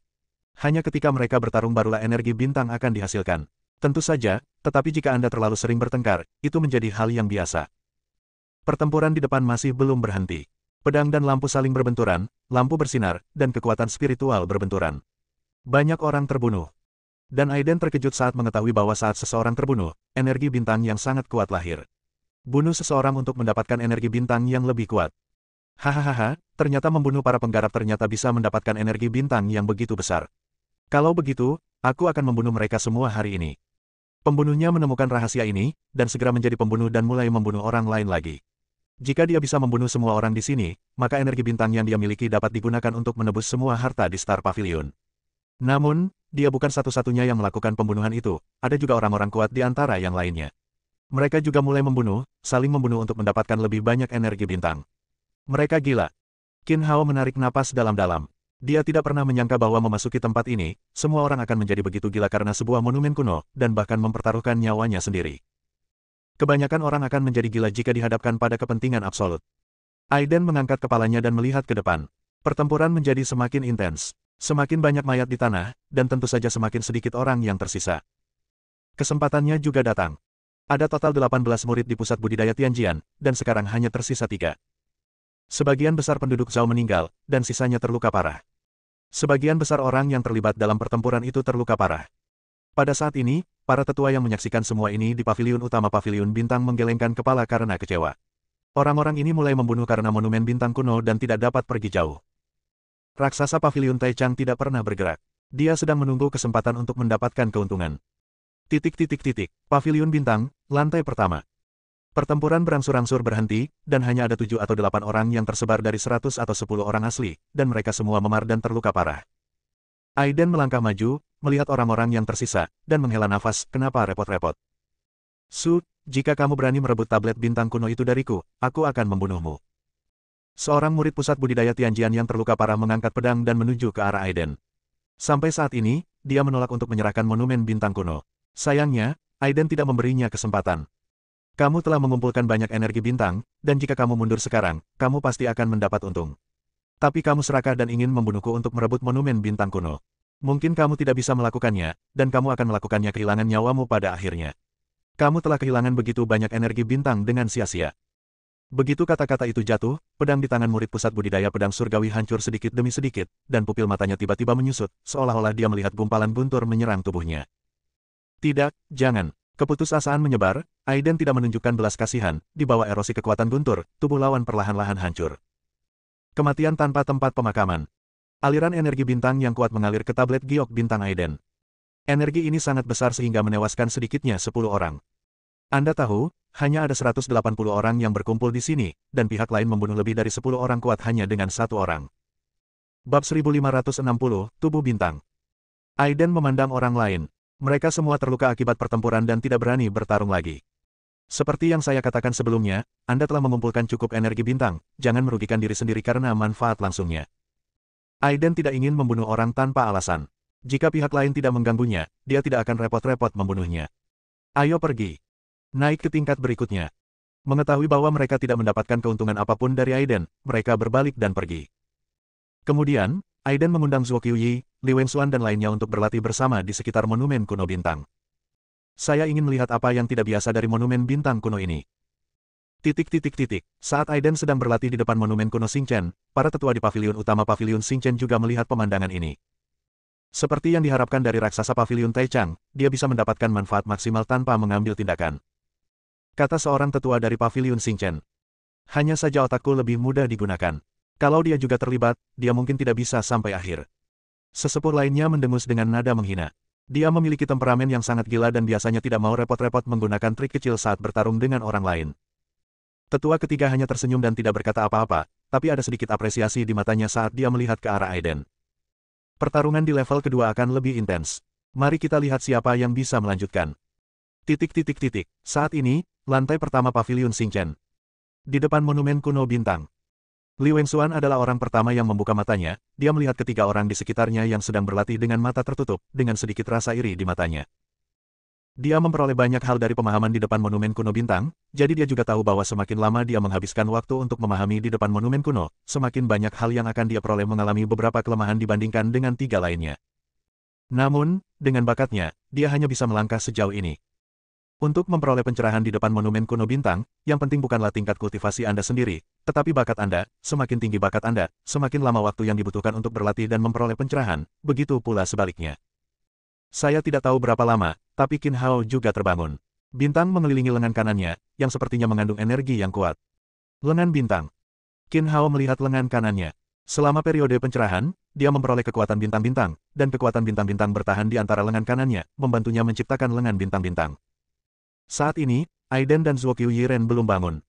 Hanya ketika mereka bertarung barulah energi bintang akan dihasilkan. Tentu saja, tetapi jika Anda terlalu sering bertengkar, itu menjadi hal yang biasa. Pertempuran di depan masih belum berhenti. Pedang dan lampu saling berbenturan, lampu bersinar, dan kekuatan spiritual berbenturan. Banyak orang terbunuh. Dan Aiden terkejut saat mengetahui bahwa saat seseorang terbunuh, energi bintang yang sangat kuat lahir. Bunuh seseorang untuk mendapatkan energi bintang yang lebih kuat. Hahaha, ternyata membunuh para penggarap ternyata bisa mendapatkan energi bintang yang begitu besar. Kalau begitu, aku akan membunuh mereka semua hari ini. Pembunuhnya menemukan rahasia ini, dan segera menjadi pembunuh dan mulai membunuh orang lain lagi. Jika dia bisa membunuh semua orang di sini, maka energi bintang yang dia miliki dapat digunakan untuk menebus semua harta di Star Pavilion. Namun, dia bukan satu-satunya yang melakukan pembunuhan itu, ada juga orang-orang kuat di antara yang lainnya. Mereka juga mulai membunuh, saling membunuh untuk mendapatkan lebih banyak energi bintang. Mereka gila. Qin Hao menarik napas dalam-dalam. Dia tidak pernah menyangka bahwa memasuki tempat ini, semua orang akan menjadi begitu gila karena sebuah monumen kuno, dan bahkan mempertaruhkan nyawanya sendiri. Kebanyakan orang akan menjadi gila jika dihadapkan pada kepentingan absolut. Aiden mengangkat kepalanya dan melihat ke depan. Pertempuran menjadi semakin intens. Semakin banyak mayat di tanah, dan tentu saja semakin sedikit orang yang tersisa. Kesempatannya juga datang. Ada total 18 murid di pusat budidaya Tianjian, dan sekarang hanya tersisa 3. Sebagian besar penduduk Zhao meninggal, dan sisanya terluka parah. Sebagian besar orang yang terlibat dalam pertempuran itu terluka parah. Pada saat ini, para tetua yang menyaksikan semua ini di paviliun utama Paviliun Bintang menggelengkan kepala karena kecewa. Orang-orang ini mulai membunuh karena monumen bintang kuno dan tidak dapat pergi jauh. Raksasa Paviliun Taichang tidak pernah bergerak. Dia sedang menunggu kesempatan untuk mendapatkan keuntungan. Paviliun Bintang, lantai pertama. Pertempuran berangsur-angsur berhenti, dan hanya ada 7 atau 8 orang yang tersebar dari 100 atau 10 orang asli, dan mereka semua memar dan terluka parah. Aiden melangkah maju, melihat orang-orang yang tersisa, dan menghela nafas, kenapa repot-repot. Su, jika kamu berani merebut tablet bintang kuno itu dariku, aku akan membunuhmu. Seorang murid pusat budidaya Tianjian yang terluka parah mengangkat pedang dan menuju ke arah Aiden. Sampai saat ini, dia menolak untuk menyerahkan monumen bintang kuno. Sayangnya, Aiden tidak memberinya kesempatan. Kamu telah mengumpulkan banyak energi bintang, dan jika kamu mundur sekarang, kamu pasti akan mendapat untung. Tapi kamu serakah dan ingin membunuhku untuk merebut monumen bintang kuno. Mungkin kamu tidak bisa melakukannya, dan kamu akan melakukannya kehilangan nyawamu pada akhirnya. Kamu telah kehilangan begitu banyak energi bintang dengan sia-sia. Begitu kata-kata itu jatuh, pedang di tangan murid pusat budidaya pedang surgawi hancur sedikit demi sedikit, dan pupil matanya tiba-tiba menyusut, seolah-olah dia melihat gumpalan guntur menyerang tubuhnya. Tidak, jangan. Keputusasaan menyebar, Aiden tidak menunjukkan belas kasihan, di bawah erosi kekuatan guntur, tubuh lawan perlahan-lahan hancur. Kematian tanpa tempat pemakaman. Aliran energi bintang yang kuat mengalir ke tablet giok bintang Aiden. Energi ini sangat besar sehingga menewaskan sedikitnya 10 orang. Anda tahu, hanya ada 180 orang yang berkumpul di sini, dan pihak lain membunuh lebih dari 10 orang kuat hanya dengan 1 orang. Bab 1560, Tubuh Bintang. Aiden memandang orang lain. Mereka semua terluka akibat pertempuran dan tidak berani bertarung lagi. Seperti yang saya katakan sebelumnya, Anda telah mengumpulkan cukup energi bintang, jangan merugikan diri sendiri karena manfaat langsungnya. Aiden tidak ingin membunuh orang tanpa alasan. Jika pihak lain tidak mengganggunya, dia tidak akan repot-repot membunuhnya. Ayo pergi. Naik ke tingkat berikutnya. Mengetahui bahwa mereka tidak mendapatkan keuntungan apapun dari Aiden, mereka berbalik dan pergi. Kemudian, Aiden mengundang Zhuo Qiuyi, Li Wenxuan dan lainnya untuk berlatih bersama di sekitar monumen kuno bintang. Saya ingin melihat apa yang tidak biasa dari monumen bintang kuno ini. Saat Aiden sedang berlatih di depan monumen kuno Xingchen, para tetua di paviliun utama paviliun Xingchen juga melihat pemandangan ini. Seperti yang diharapkan dari raksasa paviliun Taichang, dia bisa mendapatkan manfaat maksimal tanpa mengambil tindakan. Kata seorang tetua dari paviliun Xingchen. Hanya saja otakku lebih mudah digunakan. Kalau dia juga terlibat, dia mungkin tidak bisa sampai akhir. Sesepuh lainnya mendengus dengan nada menghina. Dia memiliki temperamen yang sangat gila dan biasanya tidak mau repot-repot menggunakan trik kecil saat bertarung dengan orang lain. Tetua ketiga hanya tersenyum dan tidak berkata apa-apa, tapi ada sedikit apresiasi di matanya saat dia melihat ke arah Aiden. Pertarungan di level kedua akan lebih intens. Mari kita lihat siapa yang bisa melanjutkan. Saat ini, lantai pertama paviliun Xingchen. Di depan monumen kuno bintang. Li Wenxuan adalah orang pertama yang membuka matanya, dia melihat ketiga orang di sekitarnya yang sedang berlatih dengan mata tertutup, dengan sedikit rasa iri di matanya. Dia memperoleh banyak hal dari pemahaman di depan monumen kuno bintang, jadi dia juga tahu bahwa semakin lama dia menghabiskan waktu untuk memahami di depan monumen kuno, semakin banyak hal yang akan dia peroleh mengalami beberapa kelemahan dibandingkan dengan 3 lainnya. Namun, dengan bakatnya, dia hanya bisa melangkah sejauh ini. Untuk memperoleh pencerahan di depan monumen kuno bintang, yang penting bukanlah tingkat kultivasi Anda sendiri, tetapi bakat Anda. Semakin tinggi bakat Anda, semakin lama waktu yang dibutuhkan untuk berlatih dan memperoleh pencerahan, begitu pula sebaliknya. Saya tidak tahu berapa lama, tapi Qin Hao juga terbangun. Bintang mengelilingi lengan kanannya, yang sepertinya mengandung energi yang kuat. Lengan bintang. Qin Hao melihat lengan kanannya. Selama periode pencerahan, dia memperoleh kekuatan bintang-bintang, dan kekuatan bintang-bintang bertahan di antara lengan kanannya, membantunya menciptakan lengan bintang-bintang. Saat ini, Aiden dan Zuo Qiuyiren belum bangun.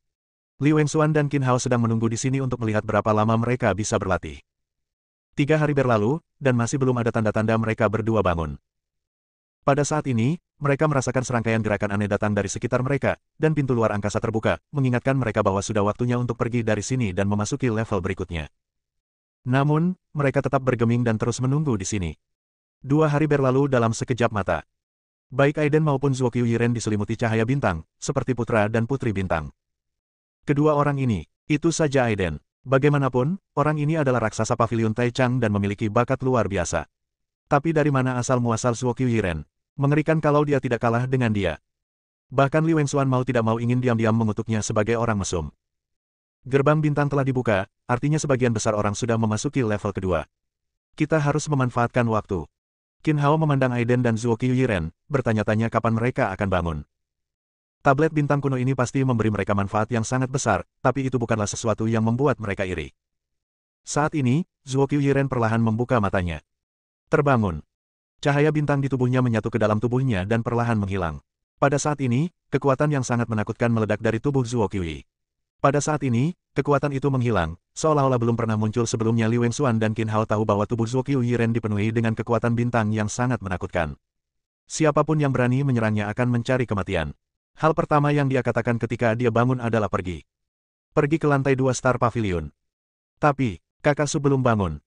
Li Wengxuan dan Qin Hao sedang menunggu di sini untuk melihat berapa lama mereka bisa berlatih. 3 hari berlalu, dan masih belum ada tanda-tanda mereka berdua bangun. Pada saat ini, mereka merasakan serangkaian gerakan aneh datang dari sekitar mereka, dan pintu luar angkasa terbuka, mengingatkan mereka bahwa sudah waktunya untuk pergi dari sini dan memasuki level berikutnya. Namun, mereka tetap bergeming dan terus menunggu di sini. 2 hari berlalu dalam sekejap mata. Baik Aiden maupun Zuo Qiuyiren diselimuti cahaya bintang, seperti putra dan putri bintang. Kedua orang ini, itu saja Aiden. Bagaimanapun, orang ini adalah raksasa pavilion Taichang dan memiliki bakat luar biasa. Tapi dari mana asal-muasal Zuo Qiuyiren? Mengerikan kalau dia tidak kalah dengan dia. Bahkan Li Wengxuan mau tidak mau ingin diam-diam mengutuknya sebagai orang mesum. Gerbang bintang telah dibuka, artinya sebagian besar orang sudah memasuki level kedua. Kita harus memanfaatkan waktu. Qin Hao memandang Aiden dan Zuo Qiuyiren, bertanya-tanya kapan mereka akan bangun. Tablet bintang kuno ini pasti memberi mereka manfaat yang sangat besar, tapi itu bukanlah sesuatu yang membuat mereka iri. Saat ini, Zuo Qiuyiren perlahan membuka matanya. Terbangun. Cahaya bintang di tubuhnya menyatu ke dalam tubuhnya dan perlahan menghilang. Pada saat ini, kekuatan yang sangat menakutkan meledak dari tubuh Zuo Qiuyi. Pada saat ini, kekuatan itu menghilang, seolah-olah belum pernah muncul sebelumnya. Li Wengxuan dan Qin Hao tahu bahwa tubuh Zuo Qiuyiren dipenuhi dengan kekuatan bintang yang sangat menakutkan. Siapapun yang berani menyerangnya akan mencari kematian. Hal pertama yang dia katakan ketika dia bangun adalah pergi. Pergi ke lantai 2 Star Pavilion. Tapi, kakak Su belum bangun.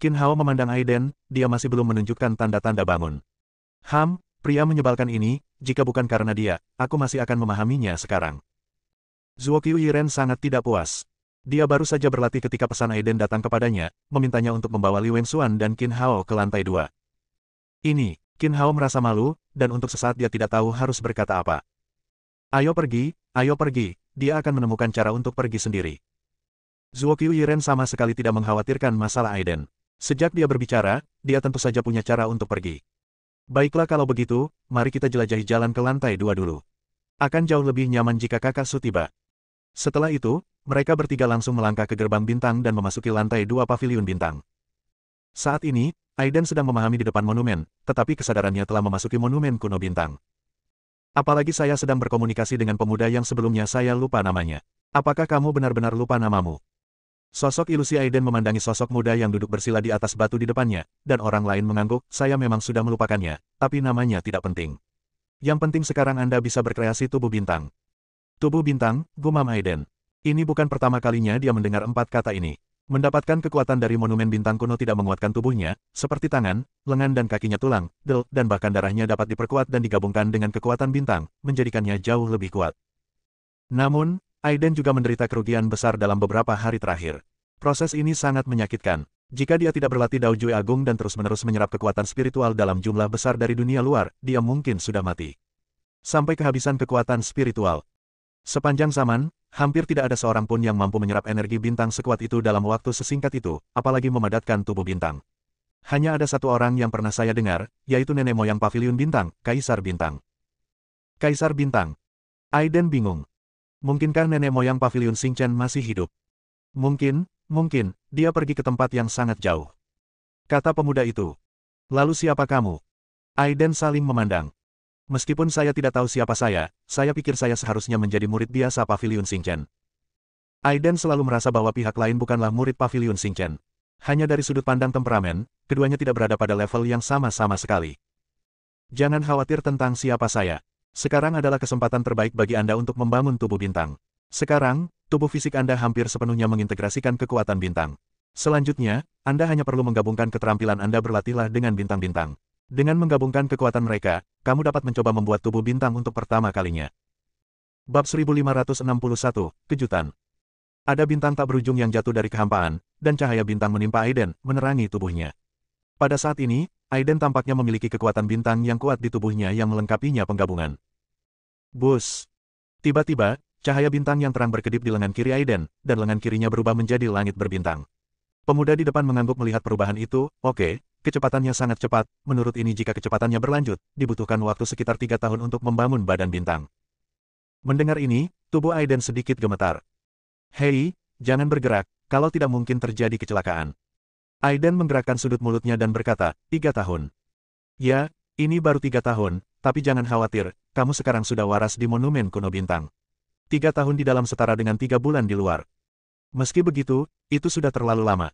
Qin Hao memandang Aiden, dia masih belum menunjukkan tanda-tanda bangun. Pria menyebalkan ini, jika bukan karena dia, aku masih akan memahaminya sekarang. Zuo Qiuyiren sangat tidak puas. Dia baru saja berlatih ketika pesan Aiden datang kepadanya, memintanya untuk membawa Li Wengxuan dan Qin Hao ke lantai 2. Ini, Qin Hao merasa malu, dan untuk sesaat dia tidak tahu harus berkata apa. Ayo pergi, dia akan menemukan cara untuk pergi sendiri. Zuo Qiuyiren sama sekali tidak mengkhawatirkan masalah Aiden. Sejak dia berbicara, dia tentu saja punya cara untuk pergi. Baiklah kalau begitu, mari kita jelajahi jalan ke lantai 2 dulu. Akan jauh lebih nyaman jika kakak Su tiba. Setelah itu, mereka bertiga langsung melangkah ke gerbang bintang dan memasuki lantai 2 pavilion bintang. Saat ini, Aiden sedang memahami di depan monumen, tetapi kesadarannya telah memasuki monumen kuno bintang. Apalagi saya sedang berkomunikasi dengan pemuda yang sebelumnya saya lupa namanya. Apakah kamu benar-benar lupa namamu? Sosok ilusi Aiden memandangi sosok muda yang duduk bersila di atas batu di depannya, dan orang lain mengangguk, saya memang sudah melupakannya, tapi namanya tidak penting. Yang penting sekarang Anda bisa berkreasi tubuh bintang. Tubuh bintang, gumam Aiden. Ini bukan pertama kalinya dia mendengar 4 kata ini. Mendapatkan kekuatan dari monumen bintang kuno tidak menguatkan tubuhnya, seperti tangan, lengan dan kakinya tulang, dan bahkan darahnya dapat diperkuat dan digabungkan dengan kekuatan bintang, menjadikannya jauh lebih kuat. Namun, Aiden juga menderita kerugian besar dalam beberapa hari terakhir. Proses ini sangat menyakitkan. Jika dia tidak berlatih Dao Jue Agung dan terus-menerus menyerap kekuatan spiritual dalam jumlah besar dari dunia luar, dia mungkin sudah mati. Sampai kehabisan kekuatan spiritual. Sepanjang zaman, hampir tidak ada seorang pun yang mampu menyerap energi bintang sekuat itu dalam waktu sesingkat itu, apalagi memadatkan tubuh bintang. Hanya ada satu orang yang pernah saya dengar, yaitu nenek moyang pavilion bintang, Kaisar Bintang. Kaisar Bintang. Aiden bingung. Mungkinkah nenek moyang pavilion Xingchen masih hidup? Mungkin, dia pergi ke tempat yang sangat jauh. Kata pemuda itu. Lalu siapa kamu? Aiden saling memandang. Meskipun saya tidak tahu siapa saya pikir saya seharusnya menjadi murid biasa pavilion Xingchen. Aiden selalu merasa bahwa pihak lain bukanlah murid pavilion Xingchen. Hanya dari sudut pandang temperamen, keduanya tidak berada pada level yang sama-sama sekali. Jangan khawatir tentang siapa saya. Sekarang adalah kesempatan terbaik bagi Anda untuk membangun tubuh bintang. Sekarang, tubuh fisik Anda hampir sepenuhnya mengintegrasikan kekuatan bintang. Selanjutnya, Anda hanya perlu menggabungkan keterampilan Anda berlatihlah dengan bintang-bintang. Dengan menggabungkan kekuatan mereka, kamu dapat mencoba membuat tubuh bintang untuk pertama kalinya. Bab 1561, Kejutan. Ada bintang tak berujung yang jatuh dari kehampaan, dan cahaya bintang menimpa Aiden, menerangi tubuhnya. Pada saat ini, Aiden tampaknya memiliki kekuatan bintang yang kuat di tubuhnya yang melengkapinya penggabungan. Bus. Tiba-tiba, cahaya bintang yang terang berkedip di lengan kiri Aiden, dan lengan kirinya berubah menjadi langit berbintang. Pemuda di depan mengangguk melihat perubahan itu, oke. Kecepatannya sangat cepat, menurut ini jika kecepatannya berlanjut, dibutuhkan waktu sekitar 3 tahun untuk membangun badan bintang. Mendengar ini, tubuh Aiden sedikit gemetar. Hei, jangan bergerak, kalau tidak mungkin terjadi kecelakaan. Aiden menggerakkan sudut mulutnya dan berkata, 3 tahun. Ya, ini baru 3 tahun, tapi jangan khawatir, kamu sekarang sudah waras di Monumen Kuno Bintang. 3 tahun di dalam setara dengan 3 bulan di luar. Meski begitu, itu sudah terlalu lama.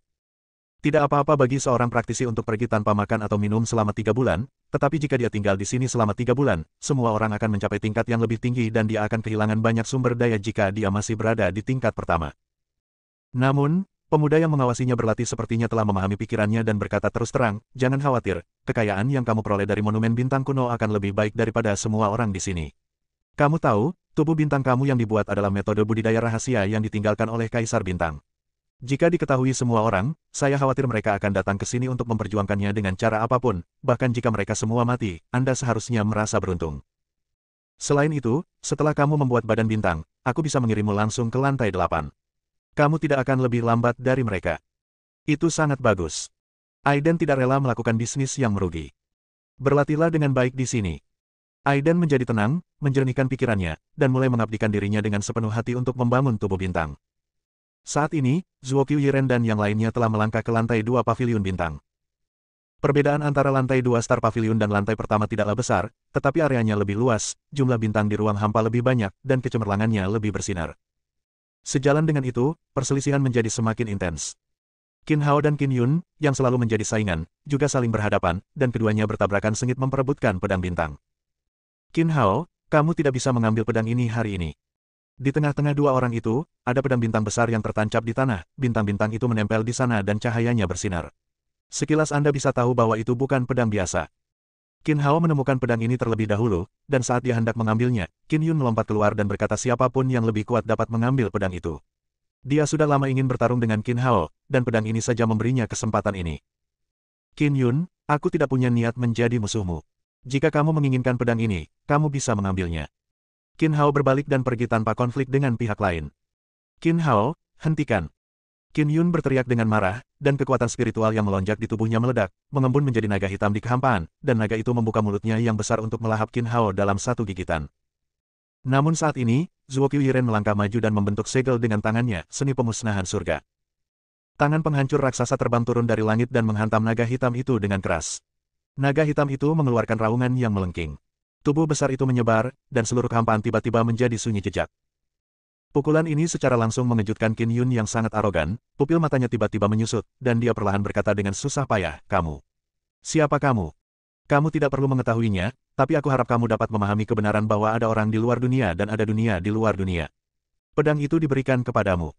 Tidak apa-apa bagi seorang praktisi untuk pergi tanpa makan atau minum selama 3 bulan, tetapi jika dia tinggal di sini selama 3 bulan, semua orang akan mencapai tingkat yang lebih tinggi dan dia akan kehilangan banyak sumber daya jika dia masih berada di tingkat pertama. Namun, pemuda yang mengawasinya berlatih sepertinya telah memahami pikirannya dan berkata terus terang, jangan khawatir, kekayaan yang kamu peroleh dari Monumen Bintang Kuno akan lebih baik daripada semua orang di sini. Kamu tahu, tubuh bintang kamu yang dibuat adalah metode budidaya rahasia yang ditinggalkan oleh Kaisar Bintang. Jika diketahui semua orang, saya khawatir mereka akan datang ke sini untuk memperjuangkannya dengan cara apapun, bahkan jika mereka semua mati, Anda seharusnya merasa beruntung. Selain itu, setelah kamu membuat badan bintang, aku bisa mengirimmu langsung ke lantai 8. Kamu tidak akan lebih lambat dari mereka. Itu sangat bagus. Aiden tidak rela melakukan bisnis yang merugi. Berlatihlah dengan baik di sini. Aiden menjadi tenang, menjernihkan pikirannya, dan mulai mengabdikan dirinya dengan sepenuh hati untuk membangun tubuh bintang. Saat ini, Zuo Qiuyiren dan yang lainnya telah melangkah ke lantai 2 paviliun bintang. Perbedaan antara lantai 2 Star Pavilion dan lantai pertama tidaklah besar, tetapi areanya lebih luas, jumlah bintang di ruang hampa lebih banyak, dan kecemerlangannya lebih bersinar. Sejalan dengan itu, perselisihan menjadi semakin intens. Qin Hao dan Qin Yun, yang selalu menjadi saingan, juga saling berhadapan, dan keduanya bertabrakan sengit memperebutkan pedang bintang. Qin Hao, kamu tidak bisa mengambil pedang ini hari ini. Di tengah-tengah dua orang itu, ada pedang bintang besar yang tertancap di tanah, bintang-bintang itu menempel di sana dan cahayanya bersinar. Sekilas Anda bisa tahu bahwa itu bukan pedang biasa. Qin Hao menemukan pedang ini terlebih dahulu, dan saat dia hendak mengambilnya, Qin Yun melompat keluar dan berkata siapapun yang lebih kuat dapat mengambil pedang itu. Dia sudah lama ingin bertarung dengan Qin Hao, dan pedang ini saja memberinya kesempatan ini. Qin Yun, aku tidak punya niat menjadi musuhmu. Jika kamu menginginkan pedang ini, kamu bisa mengambilnya. Qin Hao berbalik dan pergi tanpa konflik dengan pihak lain. Qin Hao, hentikan. Qin Yun berteriak dengan marah, dan kekuatan spiritual yang melonjak di tubuhnya meledak, mengembun menjadi naga hitam di kehampaan, dan naga itu membuka mulutnya yang besar untuk melahap Qin Hao dalam satu gigitan. Namun saat ini, Zuo Qiuyiren melangkah maju dan membentuk segel dengan tangannya, seni pemusnahan surga. Tangan penghancur raksasa terbang turun dari langit dan menghantam naga hitam itu dengan keras. Naga hitam itu mengeluarkan raungan yang melengking. Tubuh besar itu menyebar, dan seluruh kehampaan tiba-tiba menjadi sunyi jejak. Pukulan ini secara langsung mengejutkan Qin Yun yang sangat arogan, pupil matanya tiba-tiba menyusut, dan dia perlahan berkata dengan susah payah, kamu. Siapa kamu? Kamu tidak perlu mengetahuinya, tapi aku harap kamu dapat memahami kebenaran bahwa ada orang di luar dunia dan ada dunia di luar dunia. Pedang itu diberikan kepadamu.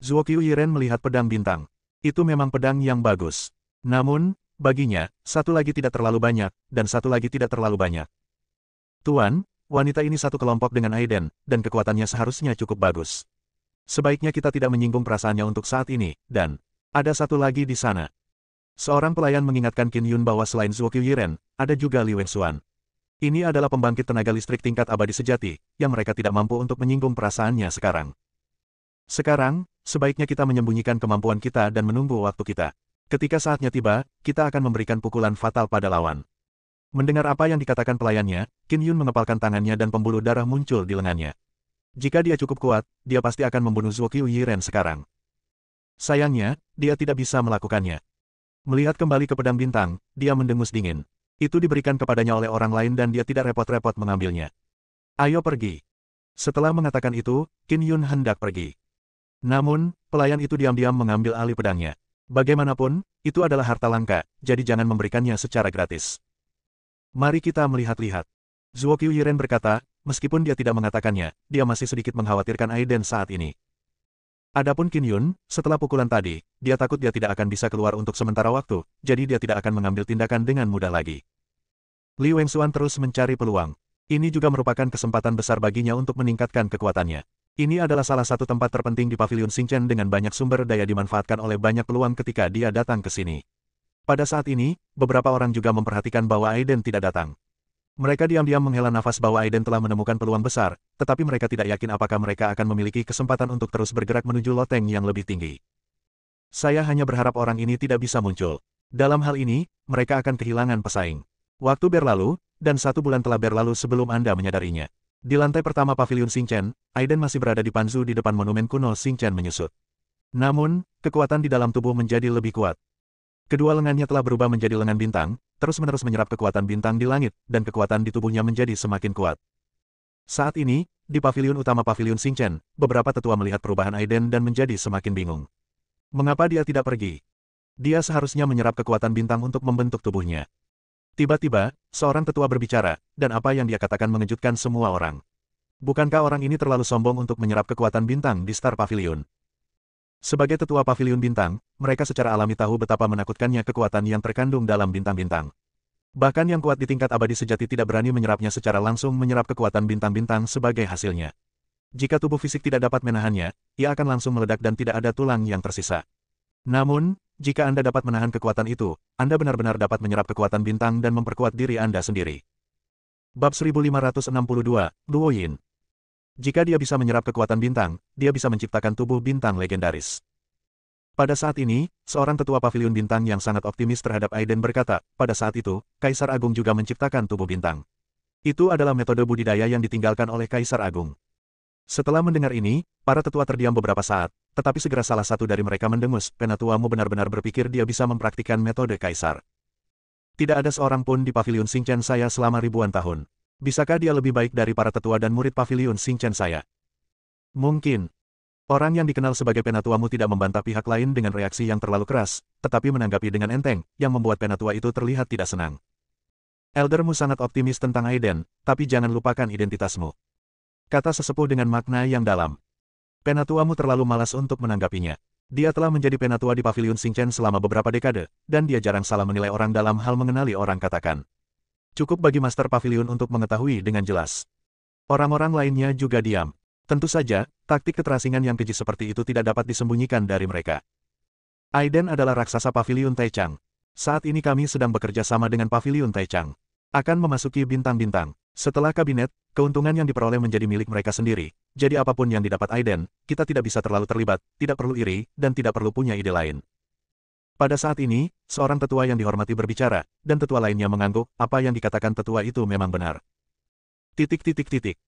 Zuo Qiuyiren melihat pedang bintang. Itu memang pedang yang bagus. Namun, baginya, satu lagi tidak terlalu banyak, dan satu lagi tidak terlalu banyak. Tuan, wanita ini satu kelompok dengan Aiden, dan kekuatannya seharusnya cukup bagus. Sebaiknya kita tidak menyinggung perasaannya untuk saat ini, dan ada satu lagi di sana. Seorang pelayan mengingatkan Qin Yun bahwa selain Zuo Qiuyiren, ada juga Li Wenxuan. Ini adalah pembangkit tenaga listrik tingkat abadi sejati, yang mereka tidak mampu untuk menyinggung perasaannya sekarang. Sekarang, sebaiknya kita menyembunyikan kemampuan kita dan menunggu waktu kita. Ketika saatnya tiba, kita akan memberikan pukulan fatal pada lawan. Mendengar apa yang dikatakan pelayannya, Qin Yun mengepalkan tangannya dan pembuluh darah muncul di lengannya. Jika dia cukup kuat, dia pasti akan membunuh Zuo Qiuyiren sekarang. Sayangnya, dia tidak bisa melakukannya. Melihat kembali ke pedang bintang, dia mendengus dingin. Itu diberikan kepadanya oleh orang lain dan dia tidak repot-repot mengambilnya. Ayo pergi. Setelah mengatakan itu, Qin Yun hendak pergi. Namun, pelayan itu diam-diam mengambil alih pedangnya. Bagaimanapun, itu adalah harta langka, jadi jangan memberikannya secara gratis. Mari kita melihat-lihat. Zuo Qiuyiren berkata, meskipun dia tidak mengatakannya, dia masih sedikit mengkhawatirkan Aiden saat ini. Adapun Qin Yun, setelah pukulan tadi, dia takut dia tidak akan bisa keluar untuk sementara waktu, jadi dia tidak akan mengambil tindakan dengan mudah lagi. Li Wenxuan terus mencari peluang. Ini juga merupakan kesempatan besar baginya untuk meningkatkan kekuatannya. Ini adalah salah satu tempat terpenting di Paviliun Xingchen dengan banyak sumber daya dimanfaatkan oleh banyak peluang ketika dia datang ke sini. Pada saat ini, beberapa orang juga memperhatikan bahwa Aiden tidak datang. Mereka diam-diam menghela nafas bahwa Aiden telah menemukan peluang besar, tetapi mereka tidak yakin apakah mereka akan memiliki kesempatan untuk terus bergerak menuju loteng yang lebih tinggi. Saya hanya berharap orang ini tidak bisa muncul. Dalam hal ini, mereka akan kehilangan pesaing. Waktu berlalu, dan 1 bulan telah berlalu sebelum Anda menyadarinya. Di lantai pertama Paviliun Xingchen, Aiden masih berada di Panzu di depan monumen kuno Xingchen menyusut. Namun, kekuatan di dalam tubuh menjadi lebih kuat. Kedua lengannya telah berubah menjadi lengan bintang, terus-menerus menyerap kekuatan bintang di langit, dan kekuatan di tubuhnya menjadi semakin kuat. Saat ini, di paviliun utama paviliun Xingchen, beberapa tetua melihat perubahan Aiden dan menjadi semakin bingung. Mengapa dia tidak pergi? Dia seharusnya menyerap kekuatan bintang untuk membentuk tubuhnya. Tiba-tiba, seorang tetua berbicara, dan apa yang dia katakan mengejutkan semua orang. Bukankah orang ini terlalu sombong untuk menyerap kekuatan bintang di Star Pavilion? Sebagai tetua paviliun bintang, mereka secara alami tahu betapa menakutkannya kekuatan yang terkandung dalam bintang-bintang. Bahkan yang kuat di tingkat abadi sejati tidak berani menyerapnya secara langsung menyerap kekuatan bintang-bintang sebagai hasilnya. Jika tubuh fisik tidak dapat menahannya, ia akan langsung meledak dan tidak ada tulang yang tersisa. Namun, jika Anda dapat menahan kekuatan itu, Anda benar-benar dapat menyerap kekuatan bintang dan memperkuat diri Anda sendiri. Bab 1562, Luo Yin. Jika dia bisa menyerap kekuatan bintang, dia bisa menciptakan tubuh bintang legendaris. Pada saat ini, seorang tetua paviliun bintang yang sangat optimis terhadap Aiden berkata, pada saat itu, Kaisar Agung juga menciptakan tubuh bintang. Itu adalah metode budidaya yang ditinggalkan oleh Kaisar Agung. Setelah mendengar ini, para tetua terdiam beberapa saat, tetapi segera salah satu dari mereka mendengus, Penatuamu benar-benar berpikir dia bisa mempraktikkan metode Kaisar. Tidak ada seorang pun di paviliun Xingchen saya selama ribuan tahun. Bisakah dia lebih baik dari para tetua dan murid paviliun Xingchen saya? Mungkin. Orang yang dikenal sebagai Penatuamu tidak membantah pihak lain dengan reaksi yang terlalu keras, tetapi menanggapi dengan enteng, yang membuat Penatua itu terlihat tidak senang. Eldermu sangat optimis tentang Aiden, tapi jangan lupakan identitasmu. Kata sesepuh dengan makna yang dalam. Penatuamu terlalu malas untuk menanggapinya. Dia telah menjadi penatua di paviliun Xingchen selama beberapa dekade, dan dia jarang salah menilai orang dalam hal mengenali orang katakan. Cukup bagi Master Pavilion untuk mengetahui dengan jelas. Orang-orang lainnya juga diam. Tentu saja, taktik keterasingan yang keji seperti itu tidak dapat disembunyikan dari mereka. Aiden adalah raksasa Paviliun Taichang. Saat ini kami sedang bekerja sama dengan Paviliun Taichang. Akan memasuki bintang-bintang. Setelah kabinet, keuntungan yang diperoleh menjadi milik mereka sendiri. Jadi apapun yang didapat Aiden, kita tidak bisa terlalu terlibat, tidak perlu iri, dan tidak perlu punya ide lain. Pada saat ini, seorang tetua yang dihormati berbicara, dan tetua lainnya mengangguk, apa yang dikatakan tetua itu memang benar.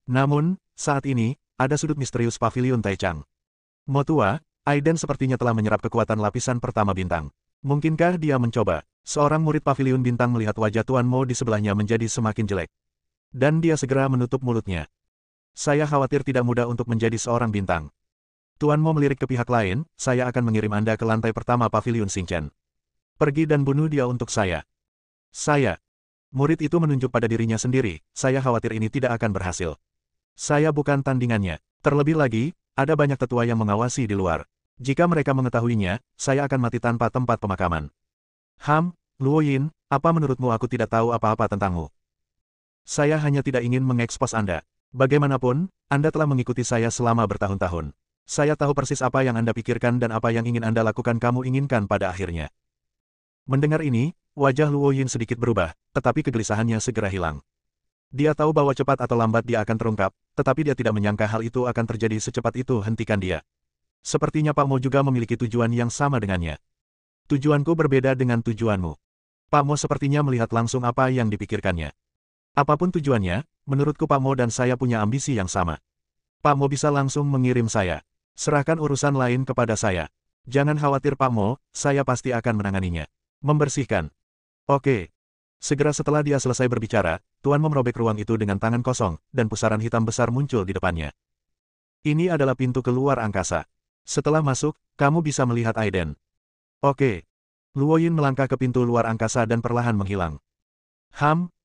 Namun, saat ini, ada sudut misterius Paviliun Taichang. Motua, Aiden sepertinya telah menyerap kekuatan lapisan pertama bintang. Mungkinkah dia mencoba? Seorang murid Paviliun bintang melihat wajah Tuan Mo di sebelahnya menjadi semakin jelek. Dan dia segera menutup mulutnya. Saya khawatir tidak mudah untuk menjadi seorang bintang. Tuan Mo melirik ke pihak lain, saya akan mengirim Anda ke lantai pertama Paviliun Xingchen. Pergi dan bunuh dia untuk saya. Saya. Murid itu menunjuk pada dirinya sendiri, saya khawatir ini tidak akan berhasil. Saya bukan tandingannya. Terlebih lagi, ada banyak tetua yang mengawasi di luar. Jika mereka mengetahuinya, saya akan mati tanpa tempat pemakaman. Luo Yin, apa menurutmu aku tidak tahu apa-apa tentangmu? Saya hanya tidak ingin mengekspos Anda. Bagaimanapun, Anda telah mengikuti saya selama bertahun-tahun. Saya tahu persis apa yang Anda pikirkan dan apa yang ingin Anda lakukan kamu inginkan pada akhirnya. Mendengar ini, wajah Luo Yin sedikit berubah, tetapi kegelisahannya segera hilang. Dia tahu bahwa cepat atau lambat dia akan terungkap, tetapi dia tidak menyangka hal itu akan terjadi secepat itu. Hentikan dia. Sepertinya Pak Mo juga memiliki tujuan yang sama dengannya. Tujuanku berbeda dengan tujuanmu. Pak Mo sepertinya melihat langsung apa yang dipikirkannya. Apapun tujuannya, menurutku Pak Mo dan saya punya ambisi yang sama. Pak Mo bisa langsung mengirim saya. Serahkan urusan lain kepada saya. Jangan khawatir Pak Mo, saya pasti akan menanganinya. Membersihkan. Oke. Segera setelah dia selesai berbicara, Tuan Mo merobek ruang itu dengan tangan kosong, dan pusaran hitam besar muncul di depannya. Ini adalah pintu keluar angkasa. Setelah masuk, kamu bisa melihat Aiden. Oke. Luo Yin melangkah ke pintu luar angkasa dan perlahan menghilang.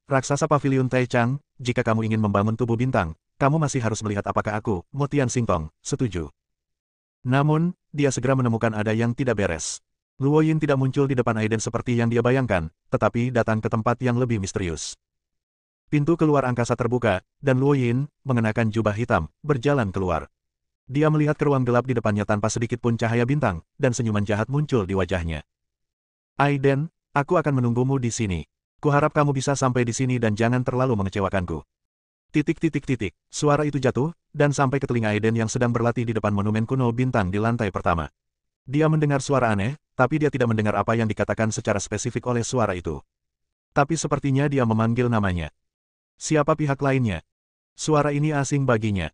Raksasa Paviliun Taichang, jika kamu ingin membangun tubuh bintang, kamu masih harus melihat apakah aku, Mo Tianxingtong, setuju. Namun, dia segera menemukan ada yang tidak beres. Luo Yin tidak muncul di depan Aiden seperti yang dia bayangkan, tetapi datang ke tempat yang lebih misterius. Pintu keluar angkasa terbuka, dan Luo Yin, mengenakan jubah hitam, berjalan keluar. Dia melihat ke ruang gelap di depannya tanpa sedikit pun cahaya bintang, dan senyuman jahat muncul di wajahnya. Aiden, aku akan menunggumu di sini. Kuharap kamu bisa sampai di sini dan jangan terlalu mengecewakanku. Suara itu jatuh, dan sampai ke telinga Aiden yang sedang berlatih di depan monumen kuno bintang di lantai pertama. Dia mendengar suara aneh, tapi dia tidak mendengar apa yang dikatakan secara spesifik oleh suara itu. Tapi sepertinya dia memanggil namanya. Siapa pihak lainnya? Suara ini asing baginya.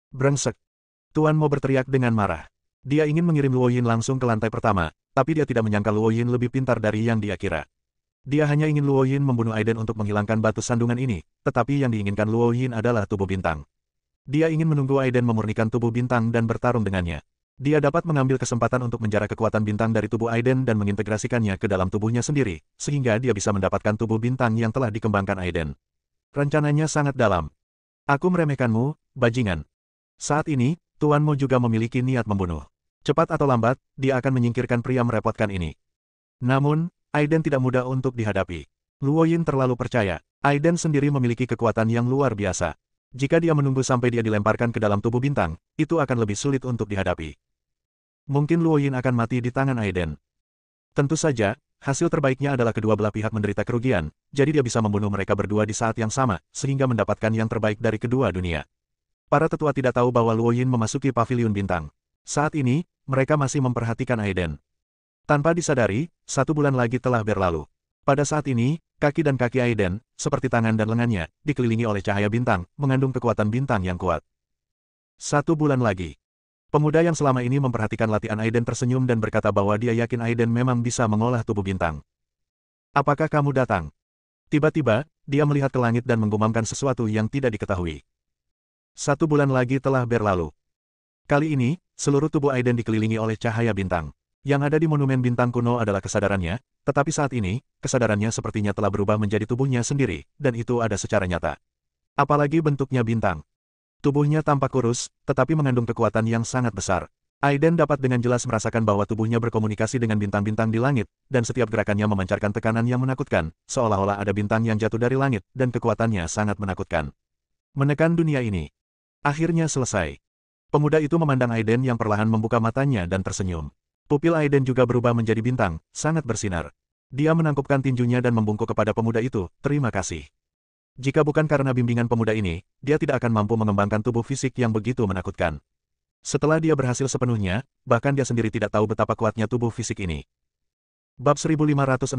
Brengsek. Tuan Mo berteriak dengan marah. Dia ingin mengirim Luo Yin langsung ke lantai pertama, tapi dia tidak menyangka Luo Yin lebih pintar dari yang dia kira. Dia hanya ingin Luo Yin membunuh Aiden untuk menghilangkan batu sandungan ini, tetapi yang diinginkan Luo Yin adalah tubuh bintang. Dia ingin menunggu Aiden memurnikan tubuh bintang dan bertarung dengannya. Dia dapat mengambil kesempatan untuk menjarah kekuatan bintang dari tubuh Aiden dan mengintegrasikannya ke dalam tubuhnya sendiri, sehingga dia bisa mendapatkan tubuh bintang yang telah dikembangkan Aiden. Rencananya sangat dalam. Aku meremehkanmu, bajingan. Saat ini, tuanmu juga memiliki niat membunuh. Cepat atau lambat, dia akan menyingkirkan pria merepotkan ini. Namun, Aiden tidak mudah untuk dihadapi. Luo Yin terlalu percaya. Aiden sendiri memiliki kekuatan yang luar biasa. Jika dia menunggu sampai dia dilemparkan ke dalam tubuh bintang, itu akan lebih sulit untuk dihadapi. Mungkin Luo Yin akan mati di tangan Aiden. Tentu saja, hasil terbaiknya adalah kedua belah pihak menderita kerugian, jadi dia bisa membunuh mereka berdua di saat yang sama, sehingga mendapatkan yang terbaik dari kedua dunia. Para tetua tidak tahu bahwa Luo Yin memasuki paviliun bintang. Saat ini, mereka masih memperhatikan Aiden. Tanpa disadari, 1 bulan lagi telah berlalu. Pada saat ini, kaki dan kaki Aiden, seperti tangan dan lengannya, dikelilingi oleh cahaya bintang, mengandung kekuatan bintang yang kuat. 1 bulan lagi. Pemuda yang selama ini memperhatikan latihan Aiden tersenyum dan berkata bahwa dia yakin Aiden memang bisa mengolah tubuh bintang. Apakah kamu datang? Tiba-tiba, dia melihat ke langit dan menggumamkan sesuatu yang tidak diketahui. 1 bulan lagi telah berlalu. Kali ini, seluruh tubuh Aiden dikelilingi oleh cahaya bintang. Yang ada di monumen bintang kuno adalah kesadarannya, tetapi saat ini, kesadarannya sepertinya telah berubah menjadi tubuhnya sendiri, dan itu ada secara nyata. Apalagi bentuknya bintang. Tubuhnya tampak kurus, tetapi mengandung kekuatan yang sangat besar. Aiden dapat dengan jelas merasakan bahwa tubuhnya berkomunikasi dengan bintang-bintang di langit, dan setiap gerakannya memancarkan tekanan yang menakutkan, seolah-olah ada bintang yang jatuh dari langit, dan kekuatannya sangat menakutkan. Menekan dunia ini. Akhirnya selesai. Pemuda itu memandang Aiden yang perlahan membuka matanya dan tersenyum. Pupil Aiden juga berubah menjadi bintang, sangat bersinar. Dia menangkupkan tinjunya dan membungkuk kepada pemuda itu, terima kasih. Jika bukan karena bimbingan pemuda ini, dia tidak akan mampu mengembangkan tubuh fisik yang begitu menakutkan. Setelah dia berhasil sepenuhnya, bahkan dia sendiri tidak tahu betapa kuatnya tubuh fisik ini. Bab 1563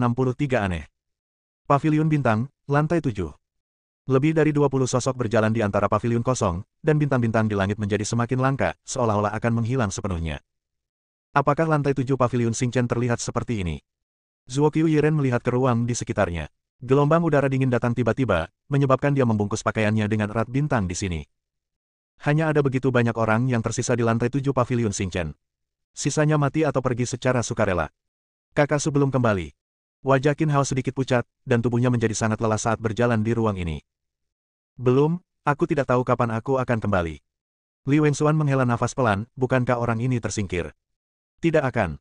Aneh. Paviliun Bintang, Lantai 7. Lebih dari 20 sosok berjalan di antara paviliun kosong, dan bintang-bintang di langit menjadi semakin langka, seolah-olah akan menghilang sepenuhnya. Apakah lantai 7 paviliun Xingchen terlihat seperti ini? Zuo Qiuyiren melihat ke ruang di sekitarnya. Gelombang udara dingin datang tiba-tiba, menyebabkan dia membungkus pakaiannya dengan erat bintang di sini. Hanya ada begitu banyak orang yang tersisa di lantai 7 paviliun Xingchen. Sisanya mati atau pergi secara sukarela. Kakak sebelum kembali. Wajah Qin Hao sedikit pucat, dan tubuhnya menjadi sangat lelah saat berjalan di ruang ini. Belum, aku tidak tahu kapan aku akan kembali. Li Wengsuan menghela nafas pelan, bukankah orang ini tersingkir? Tidak akan.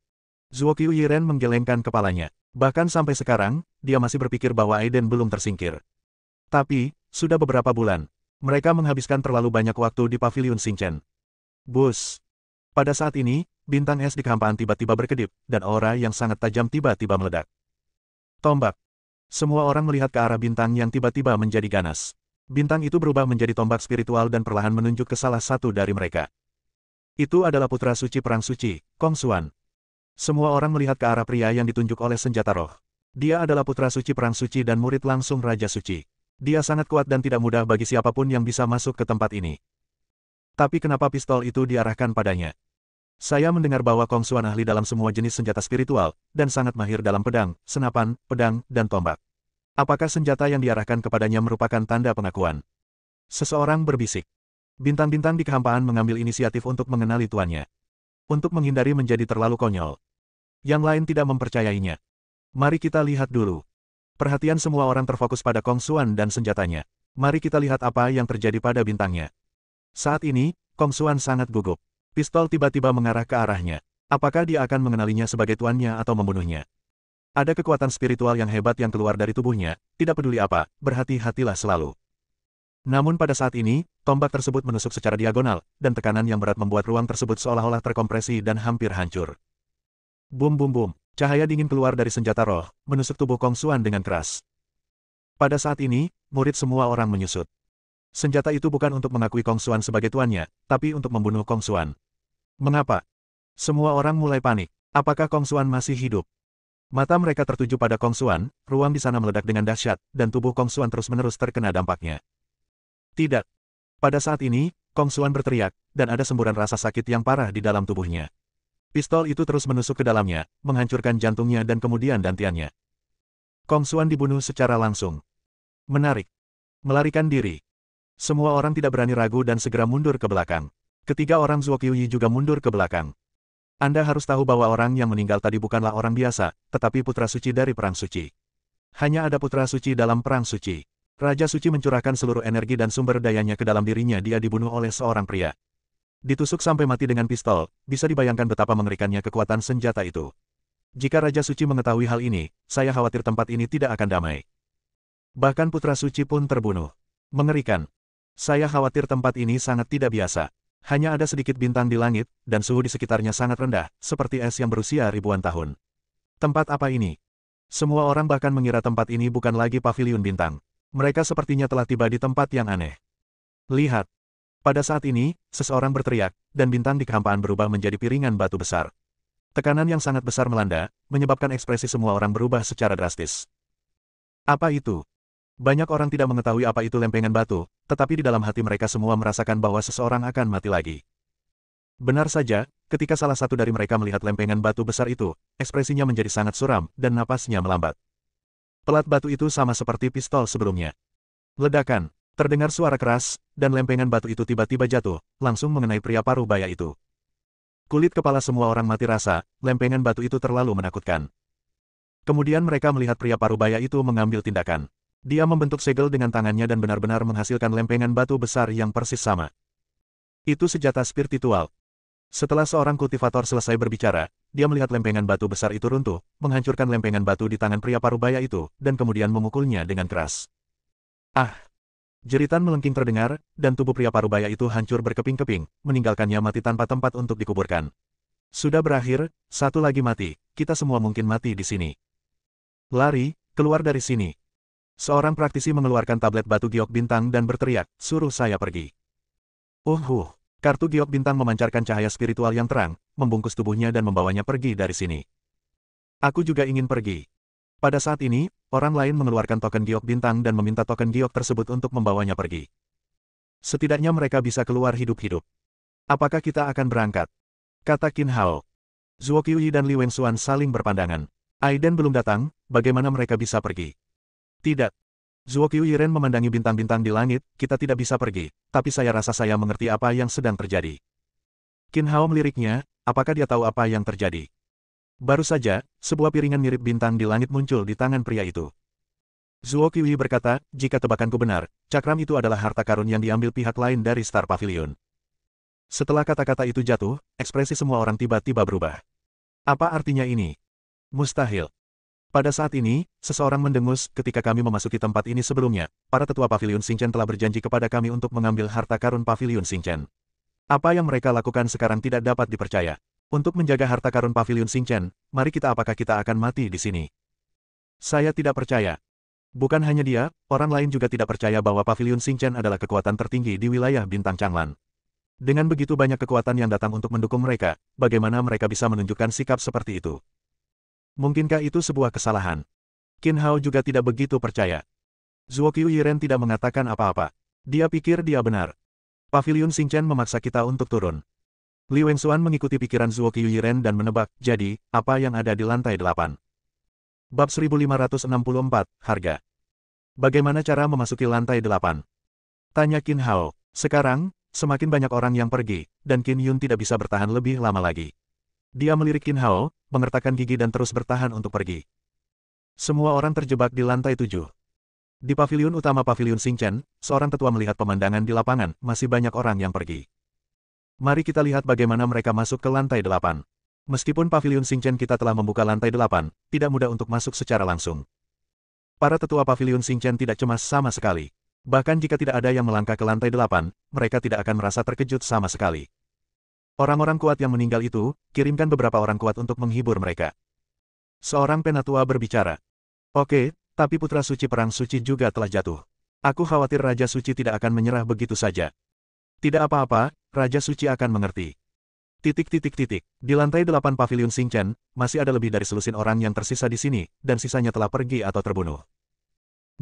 Zuo Qiuyiren menggelengkan kepalanya. Bahkan sampai sekarang, dia masih berpikir bahwa Aiden belum tersingkir. Tapi, sudah beberapa bulan, mereka menghabiskan terlalu banyak waktu di paviliun Xingchen. Bus. Pada saat ini, bintang es di kehampaan tiba-tiba berkedip, dan aura yang sangat tajam tiba-tiba meledak. Tombak. Semua orang melihat ke arah bintang yang tiba-tiba menjadi ganas. Bintang itu berubah menjadi tombak spiritual dan perlahan menunjuk ke salah satu dari mereka. Itu adalah putra suci perang suci, Kongsuan. Semua orang melihat ke arah pria yang ditunjuk oleh senjata roh. Dia adalah putra suci perang suci dan murid langsung Raja Suci. Dia sangat kuat dan tidak mudah bagi siapapun yang bisa masuk ke tempat ini. Tapi kenapa pistol itu diarahkan padanya? Saya mendengar bahwa Kongsuan ahli dalam semua jenis senjata spiritual, dan sangat mahir dalam pedang, senapan, pedang, dan tombak. Apakah senjata yang diarahkan kepadanya merupakan tanda pengakuan? Seseorang berbisik. Bintang-bintang di kehampaan mengambil inisiatif untuk mengenali tuannya. Untuk menghindari menjadi terlalu konyol. Yang lain tidak mempercayainya. Mari kita lihat dulu. Perhatian semua orang terfokus pada Kongsuan dan senjatanya. Mari kita lihat apa yang terjadi pada bintangnya. Saat ini, Kongsuan sangat gugup. Pistol tiba-tiba mengarah ke arahnya. Apakah dia akan mengenalinya sebagai tuannya atau membunuhnya? Ada kekuatan spiritual yang hebat yang keluar dari tubuhnya, tidak peduli apa, berhati-hatilah selalu. Namun pada saat ini, tombak tersebut menusuk secara diagonal, dan tekanan yang berat membuat ruang tersebut seolah-olah terkompresi dan hampir hancur. Bum bum bum, cahaya dingin keluar dari senjata roh, menusuk tubuh Kongsuan dengan keras. Pada saat ini, murid semua orang menyusut. Senjata itu bukan untuk mengakui Kongsuan sebagai tuannya, tapi untuk membunuh Kongsuan. Mengapa? Semua orang mulai panik. Apakah Kongsuan masih hidup? Mata mereka tertuju pada Kongsuan, ruang di sana meledak dengan dahsyat, dan tubuh Kongsuan terus-menerus terkena dampaknya. Tidak. Pada saat ini, Kongsuan berteriak, dan ada semburan rasa sakit yang parah di dalam tubuhnya. Pistol itu terus menusuk ke dalamnya, menghancurkan jantungnya dan kemudian dantiannya. Kong Xuan dibunuh secara langsung. Menarik. Melarikan diri. Semua orang tidak berani ragu dan segera mundur ke belakang. Ketiga orang Zuo Qiuyi juga mundur ke belakang. Anda harus tahu bahwa orang yang meninggal tadi bukanlah orang biasa, tetapi putra suci dari Perang Suci. Hanya ada putra suci dalam Perang Suci. Raja Suci mencurahkan seluruh energi dan sumber dayanya ke dalam dirinya. Dia dibunuh oleh seorang pria. Ditusuk sampai mati dengan pistol, bisa dibayangkan betapa mengerikannya kekuatan senjata itu. Jika Raja Suci mengetahui hal ini, saya khawatir tempat ini tidak akan damai. Bahkan putra suci pun terbunuh. Mengerikan. Saya khawatir tempat ini sangat tidak biasa. Hanya ada sedikit bintang di langit, dan suhu di sekitarnya sangat rendah, seperti es yang berusia ribuan tahun. Tempat apa ini? Semua orang bahkan mengira tempat ini bukan lagi paviliun bintang. Mereka sepertinya telah tiba di tempat yang aneh. Lihat. Pada saat ini, seseorang berteriak, dan bintang di kehampaan berubah menjadi piringan batu besar. Tekanan yang sangat besar melanda, menyebabkan ekspresi semua orang berubah secara drastis. Apa itu? Banyak orang tidak mengetahui apa itu lempengan batu, tetapi di dalam hati mereka semua merasakan bahwa seseorang akan mati lagi. Benar saja, ketika salah satu dari mereka melihat lempengan batu besar itu, ekspresinya menjadi sangat suram, dan napasnya melambat. Pelat batu itu sama seperti pistol sebelumnya. Ledakan. Terdengar suara keras, dan lempengan batu itu tiba-tiba jatuh, langsung mengenai pria paruh baya itu. Kulit kepala semua orang mati rasa, lempengan batu itu terlalu menakutkan. Kemudian mereka melihat pria paruh baya itu mengambil tindakan. Dia membentuk segel dengan tangannya dan benar-benar menghasilkan lempengan batu besar yang persis sama. Itu senjata spiritual. Setelah seorang kultivator selesai berbicara, dia melihat lempengan batu besar itu runtuh, menghancurkan lempengan batu di tangan pria paruh baya itu, dan kemudian memukulnya dengan keras. Ah! Jeritan melengking terdengar, dan tubuh pria parubaya itu hancur berkeping-keping, meninggalkannya mati tanpa tempat untuk dikuburkan. Sudah berakhir, satu lagi mati, kita semua mungkin mati di sini. Lari, keluar dari sini. Seorang praktisi mengeluarkan tablet batu giok bintang dan berteriak, suruh saya pergi. Kartu giok bintang memancarkan cahaya spiritual yang terang, membungkus tubuhnya dan membawanya pergi dari sini. Aku juga ingin pergi. Pada saat ini, orang lain mengeluarkan token giok bintang dan meminta token giok tersebut untuk membawanya pergi. Setidaknya mereka bisa keluar hidup-hidup. Apakah kita akan berangkat? Kata Qin Hao. Zuo Qiuyi dan Li Wengxuan saling berpandangan. Aiden belum datang, bagaimana mereka bisa pergi? Tidak. Zuo Qiuyi Ren memandangi bintang-bintang di langit, kita tidak bisa pergi, tapi saya rasa saya mengerti apa yang sedang terjadi. Qin Hao meliriknya, apakah dia tahu apa yang terjadi? Baru saja, sebuah piringan mirip bintang di langit muncul di tangan pria itu. Zuo Qiuyi berkata, jika tebakanku benar, cakram itu adalah harta karun yang diambil pihak lain dari Star Pavilion. Setelah kata-kata itu jatuh, ekspresi semua orang tiba-tiba berubah. Apa artinya ini? Mustahil. Pada saat ini, seseorang mendengus, ketika kami memasuki tempat ini sebelumnya, para tetua Pavilion Xingchen telah berjanji kepada kami untuk mengambil harta karun Pavilion Xingchen. Apa yang mereka lakukan sekarang tidak dapat dipercaya. Untuk menjaga harta karun Pavilion Xingchen, mari apakah kita akan mati di sini? Saya tidak percaya. Bukan hanya dia, orang lain juga tidak percaya bahwa Pavilion Xingchen adalah kekuatan tertinggi di wilayah Bintang Changlan. Dengan begitu banyak kekuatan yang datang untuk mendukung mereka, bagaimana mereka bisa menunjukkan sikap seperti itu? Mungkinkah itu sebuah kesalahan? Qin Hao juga tidak begitu percaya. Zuo Qiuyi Ren tidak mengatakan apa-apa. Dia pikir dia benar. Pavilion Xingchen memaksa kita untuk turun. Li Wengxuan mengikuti pikiran Zuo Qiuyi Ren dan menebak, jadi, apa yang ada di lantai 8? Bab 1564, Harga. Bagaimana cara memasuki lantai 8? Tanya Qin Hao. Sekarang, semakin banyak orang yang pergi, dan Qin Yun tidak bisa bertahan lebih lama lagi. Dia melirik Qin Hao, mengertakkan gigi dan terus bertahan untuk pergi. Semua orang terjebak di lantai 7. Di pavilion utama Pavilion Xingchen, seorang tetua melihat pemandangan di lapangan, masih banyak orang yang pergi. Mari kita lihat bagaimana mereka masuk ke lantai 8. Meskipun Pavilion Xingchen kita telah membuka lantai 8, tidak mudah untuk masuk secara langsung. Para tetua Pavilion Xingchen tidak cemas sama sekali. Bahkan jika tidak ada yang melangkah ke lantai 8, mereka tidak akan merasa terkejut sama sekali. Orang-orang kuat yang meninggal itu, kirimkan beberapa orang kuat untuk menghibur mereka. Seorang penatua berbicara. Oke, tapi putra suci perang suci juga telah jatuh. Aku khawatir Raja Suci tidak akan menyerah begitu saja. Tidak apa-apa, Raja Suci akan mengerti. Di lantai 8 Pavilion Xingchen, masih ada lebih dari selusin orang yang tersisa di sini, dan sisanya telah pergi atau terbunuh.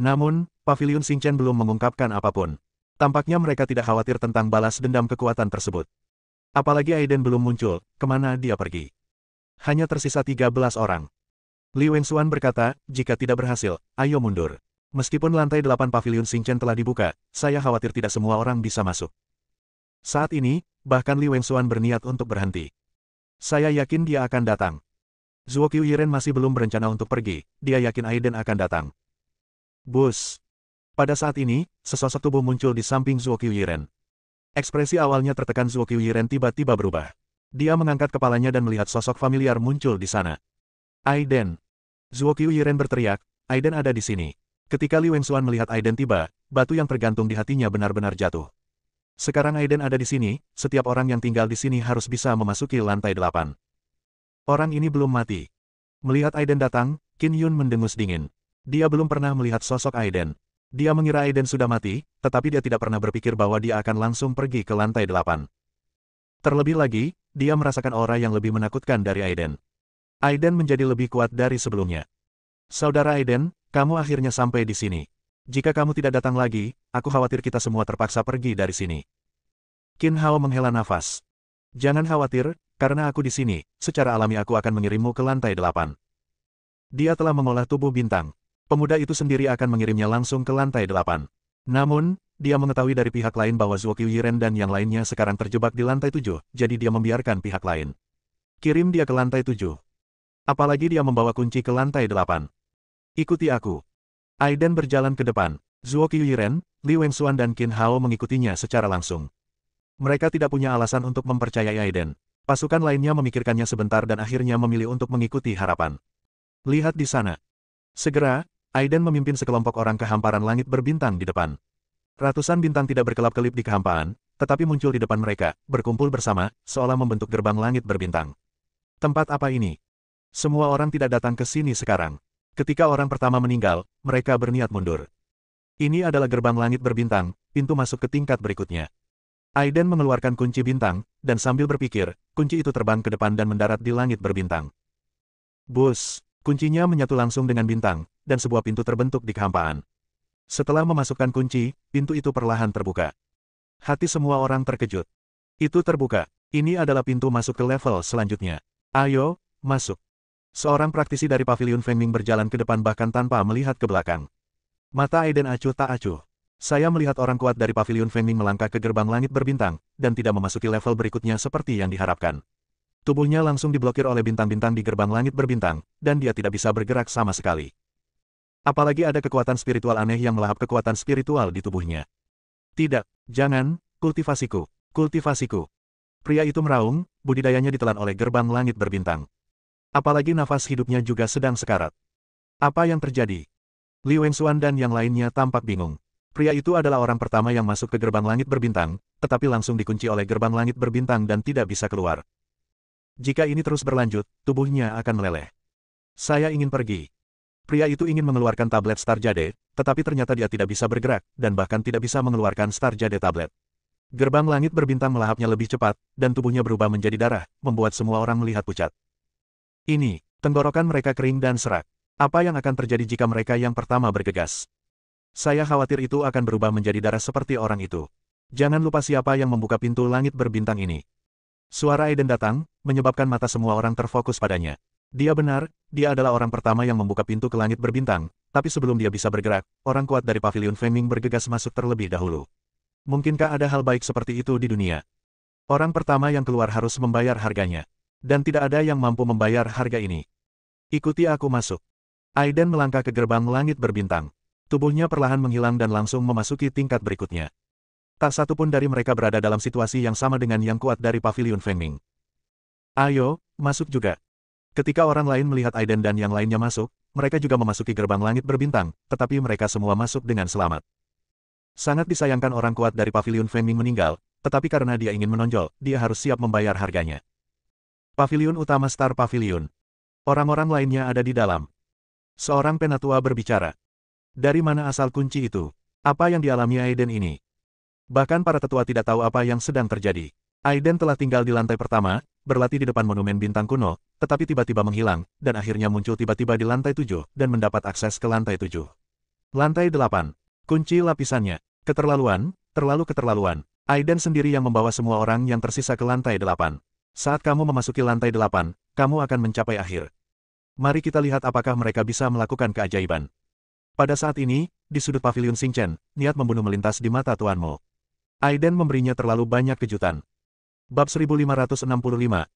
Namun, Pavilion Xingchen belum mengungkapkan apapun. Tampaknya mereka tidak khawatir tentang balas dendam kekuatan tersebut. Apalagi Aiden belum muncul, kemana dia pergi? Hanya tersisa 13 orang. Li Wengxuan berkata, jika tidak berhasil, ayo mundur. Meskipun lantai 8 paviliun Xingchen telah dibuka, saya khawatir tidak semua orang bisa masuk. Saat ini, bahkan Li Wengxuan berniat untuk berhenti. Saya yakin dia akan datang. Zhuo Qiuyiren masih belum berencana untuk pergi, dia yakin Aiden akan datang. Bus. Pada saat ini, sesosok tubuh muncul di samping Zhuo Qiuyiren. Ekspresi awalnya tertekan Zhuo Qiuyiren tiba-tiba berubah. Dia mengangkat kepalanya dan melihat sosok familiar muncul di sana. Aiden. Zhuo Qiuyiren berteriak, Aiden ada di sini. Ketika Li Wengxuan melihat Aiden tiba, batu yang tergantung di hatinya benar-benar jatuh. Sekarang Aiden ada di sini, setiap orang yang tinggal di sini harus bisa memasuki lantai 8. Orang ini belum mati. Melihat Aiden datang, Qin Yun mendengus dingin. Dia belum pernah melihat sosok Aiden. Dia mengira Aiden sudah mati, tetapi dia tidak pernah berpikir bahwa dia akan langsung pergi ke lantai 8. Terlebih lagi, dia merasakan aura yang lebih menakutkan dari Aiden. Aiden menjadi lebih kuat dari sebelumnya. Saudara Aiden, kamu akhirnya sampai di sini. Jika kamu tidak datang lagi, aku khawatir kita semua terpaksa pergi dari sini. Qin Hao menghela nafas. Jangan khawatir, karena aku di sini, secara alami aku akan mengirimmu ke lantai 8. Dia telah mengolah tubuh bintang. Pemuda itu sendiri akan mengirimnya langsung ke lantai 8. Namun, dia mengetahui dari pihak lain bahwa Zhuo Qiuyiren dan yang lainnya sekarang terjebak di lantai 7, jadi dia membiarkan pihak lain. Kirim dia ke lantai 7. Apalagi dia membawa kunci ke lantai 8. Ikuti aku. Aiden berjalan ke depan. Zhuo Qiuyiren, Li Wengxuan dan Qin Hao mengikutinya secara langsung. Mereka tidak punya alasan untuk mempercayai Aiden. Pasukan lainnya memikirkannya sebentar dan akhirnya memilih untuk mengikuti harapan. Lihat di sana. Segera, Aiden memimpin sekelompok orang ke hamparan langit berbintang di depan. Ratusan bintang tidak berkelap-kelip di kehampaan, tetapi muncul di depan mereka, berkumpul bersama, seolah membentuk gerbang langit berbintang. Tempat apa ini? Semua orang tidak datang ke sini sekarang. Ketika orang pertama meninggal, mereka berniat mundur. Ini adalah gerbang langit berbintang, pintu masuk ke tingkat berikutnya. Aiden mengeluarkan kunci bintang, dan sambil berpikir, kunci itu terbang ke depan dan mendarat di langit berbintang. Bus. Kuncinya menyatu langsung dengan bintang, dan sebuah pintu terbentuk di kehampaan. Setelah memasukkan kunci, pintu itu perlahan terbuka. Hati semua orang terkejut. Itu terbuka. Ini adalah pintu masuk ke level selanjutnya. Ayo, masuk. Seorang praktisi dari paviliun Fengming berjalan ke depan bahkan tanpa melihat ke belakang. Mata Aiden acuh tak acuh. Saya melihat orang kuat dari paviliun Fengming melangkah ke gerbang langit berbintang, dan tidak memasuki level berikutnya seperti yang diharapkan. Tubuhnya langsung diblokir oleh bintang-bintang di gerbang langit berbintang, dan dia tidak bisa bergerak sama sekali. Apalagi ada kekuatan spiritual aneh yang melahap kekuatan spiritual di tubuhnya. Tidak, jangan, kultivasiku, kultivasiku. Pria itu meraung, budidayanya ditelan oleh gerbang langit berbintang. Apalagi nafas hidupnya juga sedang sekarat. Apa yang terjadi? Li Wengxuan dan yang lainnya tampak bingung. Pria itu adalah orang pertama yang masuk ke gerbang langit berbintang, tetapi langsung dikunci oleh gerbang langit berbintang dan tidak bisa keluar. Jika ini terus berlanjut, tubuhnya akan meleleh. Saya ingin pergi. Pria itu ingin mengeluarkan tablet Star Jade, tetapi ternyata dia tidak bisa bergerak, dan bahkan tidak bisa mengeluarkan Star Jade tablet. Gerbang langit berbintang melahapnya lebih cepat, dan tubuhnya berubah menjadi darah, membuat semua orang melihat pucat. Ini, tenggorokan mereka kering dan serak. Apa yang akan terjadi jika mereka yang pertama bergegas? Saya khawatir itu akan berubah menjadi darah seperti orang itu. Jangan lupa siapa yang membuka pintu langit berbintang ini. Suara Aiden datang, menyebabkan mata semua orang terfokus padanya. Dia benar, dia adalah orang pertama yang membuka pintu ke langit berbintang, tapi sebelum dia bisa bergerak, orang kuat dari paviliun Fengming bergegas masuk terlebih dahulu. Mungkinkah ada hal baik seperti itu di dunia? Orang pertama yang keluar harus membayar harganya. Dan tidak ada yang mampu membayar harga ini. Ikuti aku masuk. Aiden melangkah ke gerbang langit berbintang. Tubuhnya perlahan menghilang dan langsung memasuki tingkat berikutnya. Tak satu pun dari mereka berada dalam situasi yang sama dengan yang kuat dari paviliun Fengming. Ayo, masuk juga. Ketika orang lain melihat Aiden dan yang lainnya masuk, mereka juga memasuki gerbang langit berbintang, tetapi mereka semua masuk dengan selamat. Sangat disayangkan orang kuat dari paviliun Fengming meninggal, tetapi karena dia ingin menonjol, dia harus siap membayar harganya. Paviliun utama Star Pavilion. Orang-orang lainnya ada di dalam. Seorang penatua berbicara. Dari mana asal kunci itu? Apa yang dialami Aiden ini? Bahkan para tetua tidak tahu apa yang sedang terjadi. Aiden telah tinggal di lantai pertama, berlatih di depan monumen bintang kuno, tetapi tiba-tiba menghilang, dan akhirnya muncul tiba-tiba di lantai 7, dan mendapat akses ke lantai 7. Lantai 8. Kunci lapisannya. Keterlaluan, terlalu keterlaluan. Aiden sendiri yang membawa semua orang yang tersisa ke lantai 8. Saat kamu memasuki lantai 8, kamu akan mencapai akhir. Mari kita lihat apakah mereka bisa melakukan keajaiban. Pada saat ini, di sudut paviliun Xingchen, niat membunuh melintas di mata tuanmu. Aiden memberinya terlalu banyak kejutan. Bab 1565,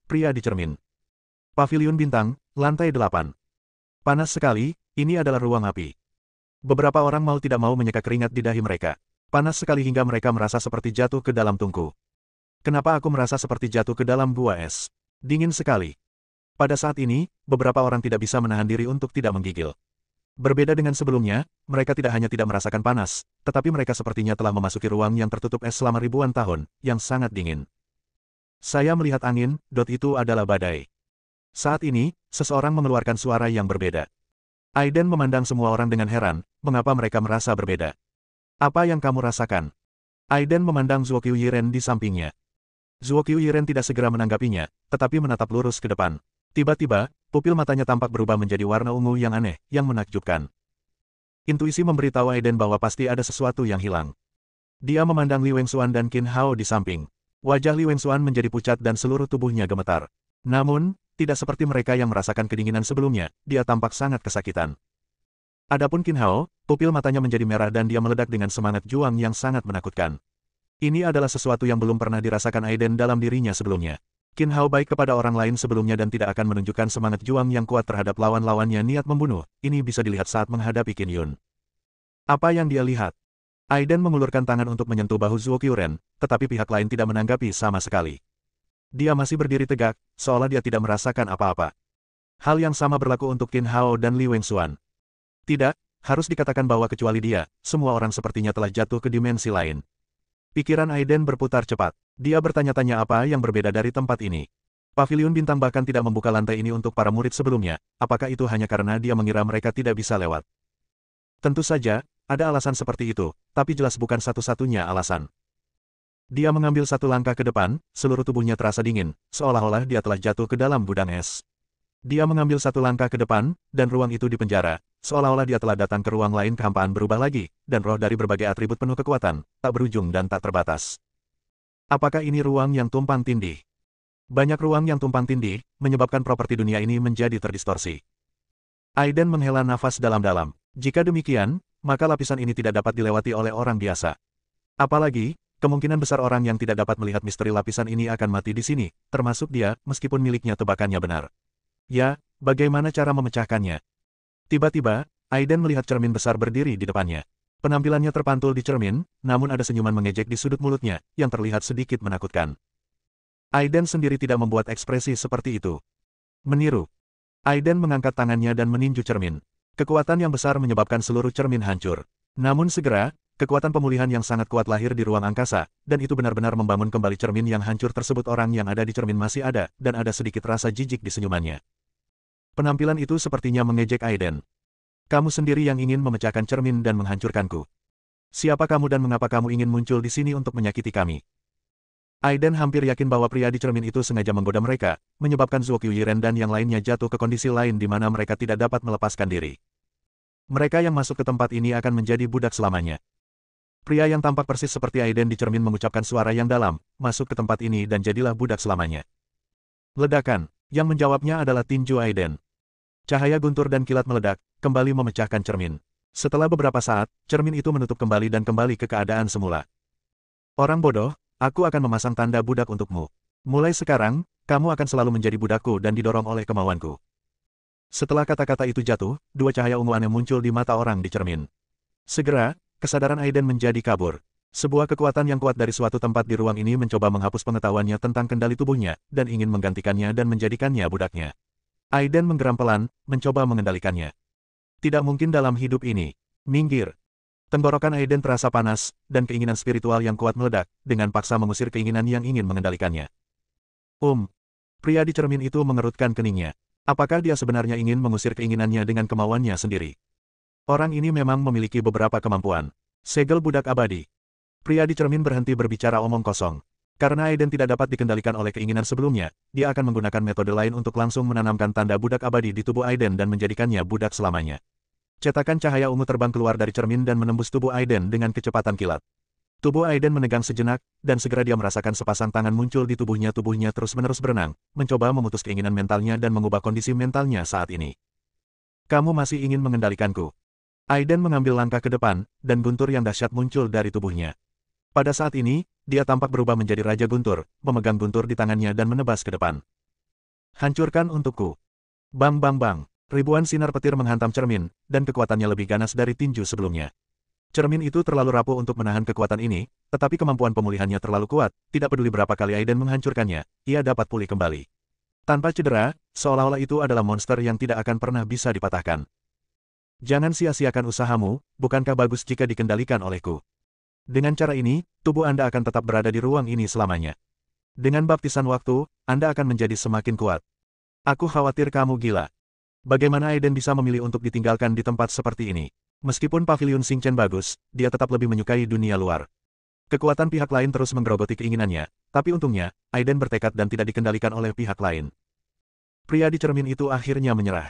Pria di Cermin. Paviliun Bintang, lantai 8. Panas sekali, ini adalah ruang api. Beberapa orang mau tidak mau menyeka keringat di dahi mereka. Panas sekali hingga mereka merasa seperti jatuh ke dalam tungku. Kenapa aku merasa seperti jatuh ke dalam gua es? Dingin sekali. Pada saat ini, beberapa orang tidak bisa menahan diri untuk tidak menggigil. Berbeda dengan sebelumnya, mereka tidak hanya tidak merasakan panas, tetapi mereka sepertinya telah memasuki ruang yang tertutup es selama ribuan tahun, yang sangat dingin. Saya melihat angin, itu adalah badai. Saat ini, seseorang mengeluarkan suara yang berbeda. Aiden memandang semua orang dengan heran, mengapa mereka merasa berbeda. Apa yang kamu rasakan? Aiden memandang Zuo Qiuyiren di sampingnya. Zuo Qiuyiren tidak segera menanggapinya, tetapi menatap lurus ke depan. Tiba-tiba, pupil matanya tampak berubah menjadi warna ungu yang aneh, yang menakjubkan. Intuisi memberitahu Aiden bahwa pasti ada sesuatu yang hilang. Dia memandang Li Wengxuan dan Qin Hao di samping. Wajah Li Wengxuan menjadi pucat dan seluruh tubuhnya gemetar. Namun, tidak seperti mereka yang merasakan kedinginan sebelumnya, dia tampak sangat kesakitan. Adapun Qin Hao, pupil matanya menjadi merah dan dia meledak dengan semangat juang yang sangat menakutkan. Ini adalah sesuatu yang belum pernah dirasakan Aiden dalam dirinya sebelumnya. Qin Hao baik kepada orang lain sebelumnya dan tidak akan menunjukkan semangat juang yang kuat terhadap lawan-lawannya niat membunuh, ini bisa dilihat saat menghadapi Qin Yun. Apa yang dia lihat? Aiden mengulurkan tangan untuk menyentuh bahu Zuo Qiuren, tetapi pihak lain tidak menanggapi sama sekali. Dia masih berdiri tegak, seolah dia tidak merasakan apa-apa. Hal yang sama berlaku untuk Qin Hao dan Li Wengxuan. Tidak, harus dikatakan bahwa kecuali dia, semua orang sepertinya telah jatuh ke dimensi lain. Pikiran Aiden berputar cepat. Dia bertanya-tanya apa yang berbeda dari tempat ini. Paviliun Bintang bahkan tidak membuka lantai ini untuk para murid sebelumnya, apakah itu hanya karena dia mengira mereka tidak bisa lewat? Tentu saja, ada alasan seperti itu, tapi jelas bukan satu-satunya alasan. Dia mengambil satu langkah ke depan, seluruh tubuhnya terasa dingin, seolah-olah dia telah jatuh ke dalam gudang es. Dia mengambil satu langkah ke depan, dan ruang itu dipenjara, seolah-olah dia telah datang ke ruang lain kehampaan berubah lagi, dan roh dari berbagai atribut penuh kekuatan, tak berujung dan tak terbatas. Apakah ini ruang yang tumpang tindih? Banyak ruang yang tumpang tindih, menyebabkan properti dunia ini menjadi terdistorsi. Aiden menghela nafas dalam-dalam. Jika demikian, maka lapisan ini tidak dapat dilewati oleh orang biasa. Apalagi, kemungkinan besar orang yang tidak dapat melihat misteri lapisan ini akan mati di sini, termasuk dia, meskipun miliknya tebakannya benar. Ya, bagaimana cara memecahkannya? Tiba-tiba, Aiden melihat cermin besar berdiri di depannya. Penampilannya terpantul di cermin, namun ada senyuman mengejek di sudut mulutnya, yang terlihat sedikit menakutkan. Aiden sendiri tidak membuat ekspresi seperti itu. Meniru. Aiden mengangkat tangannya dan meninju cermin. Kekuatan yang besar menyebabkan seluruh cermin hancur. Namun segera, kekuatan pemulihan yang sangat kuat lahir di ruang angkasa, dan itu benar-benar membangun kembali cermin yang hancur tersebut. Orang yang ada di cermin masih ada, dan ada sedikit rasa jijik di senyumannya. Penampilan itu sepertinya mengejek Aiden. Kamu sendiri yang ingin memecahkan cermin dan menghancurkanku. Siapa kamu dan mengapa kamu ingin muncul di sini untuk menyakiti kami? Aiden hampir yakin bahwa pria di cermin itu sengaja menggoda mereka, menyebabkan Zuo Qiuyiren dan yang lainnya jatuh ke kondisi lain di mana mereka tidak dapat melepaskan diri. Mereka yang masuk ke tempat ini akan menjadi budak selamanya. Pria yang tampak persis seperti Aiden di cermin mengucapkan suara yang dalam, masuk ke tempat ini dan jadilah budak selamanya. Ledakan, yang menjawabnya adalah tinju Aiden. Cahaya guntur dan kilat meledak, kembali memecahkan cermin. Setelah beberapa saat, cermin itu menutup kembali dan kembali ke keadaan semula. Orang bodoh, aku akan memasang tanda budak untukmu. Mulai sekarang, kamu akan selalu menjadi budakku dan didorong oleh kemauanku. Setelah kata-kata itu jatuh, dua cahaya ungu aneh muncul di mata orang di cermin. Segera, kesadaran Aiden menjadi kabur. Sebuah kekuatan yang kuat dari suatu tempat di ruang ini mencoba menghapus pengetahuannya tentang kendali tubuhnya, dan ingin menggantikannya dan menjadikannya budaknya. Aiden menggeram pelan, mencoba mengendalikannya. Tidak mungkin dalam hidup ini. Minggir. Tenggorokan Aiden terasa panas, dan keinginan spiritual yang kuat meledak, dengan paksa mengusir keinginan yang ingin mengendalikannya. Pria di cermin itu mengerutkan keningnya. Apakah dia sebenarnya ingin mengusir keinginannya dengan kemauannya sendiri? Orang ini memang memiliki beberapa kemampuan. Segel budak abadi. Pria di cermin berhenti berbicara omong kosong. Karena Aiden tidak dapat dikendalikan oleh keinginan sebelumnya, dia akan menggunakan metode lain untuk langsung menanamkan tanda budak abadi di tubuh Aiden dan menjadikannya budak selamanya. Cetakan cahaya ungu terbang keluar dari cermin dan menembus tubuh Aiden dengan kecepatan kilat. Tubuh Aiden menegang sejenak, dan segera dia merasakan sepasang tangan muncul di tubuhnya. Tubuhnya terus-menerus berenang, mencoba memutus keinginan mentalnya dan mengubah kondisi mentalnya saat ini. Kamu masih ingin mengendalikanku? Aiden mengambil langkah ke depan, dan guntur yang dahsyat muncul dari tubuhnya. Pada saat ini, dia tampak berubah menjadi Raja Guntur, memegang guntur di tangannya dan menebas ke depan. Hancurkan untukku. Bang bang bang. Ribuan sinar petir menghantam cermin, dan kekuatannya lebih ganas dari tinju sebelumnya. Cermin itu terlalu rapuh untuk menahan kekuatan ini, tetapi kemampuan pemulihannya terlalu kuat, tidak peduli berapa kali Aiden menghancurkannya, ia dapat pulih kembali. Tanpa cedera, seolah-olah itu adalah monster yang tidak akan pernah bisa dipatahkan. Jangan sia-siakan usahamu, bukankah bagus jika dikendalikan olehku? Dengan cara ini, tubuh Anda akan tetap berada di ruang ini selamanya. Dengan baptisan waktu, Anda akan menjadi semakin kuat. Aku khawatir kamu gila. Bagaimana Aiden bisa memilih untuk ditinggalkan di tempat seperti ini? Meskipun paviliun Xingchen bagus, dia tetap lebih menyukai dunia luar. Kekuatan pihak lain terus menggerogoti keinginannya, tapi untungnya, Aiden bertekad dan tidak dikendalikan oleh pihak lain. Pria di cermin itu akhirnya menyerah.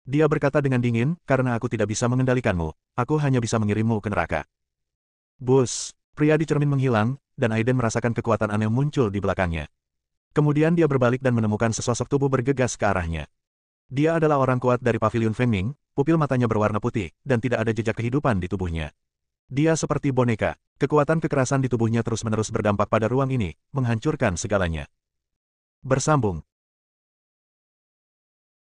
Dia berkata dengan dingin, karena aku tidak bisa mengendalikanmu, aku hanya bisa mengirimmu ke neraka. Bus, pria di cermin menghilang, dan Aiden merasakan kekuatan aneh muncul di belakangnya. Kemudian dia berbalik dan menemukan sesosok tubuh bergegas ke arahnya. Dia adalah orang kuat dari paviliun Fengming, pupil matanya berwarna putih, dan tidak ada jejak kehidupan di tubuhnya. Dia seperti boneka, kekuatan kekerasan di tubuhnya terus-menerus berdampak pada ruang ini, menghancurkan segalanya. Bersambung.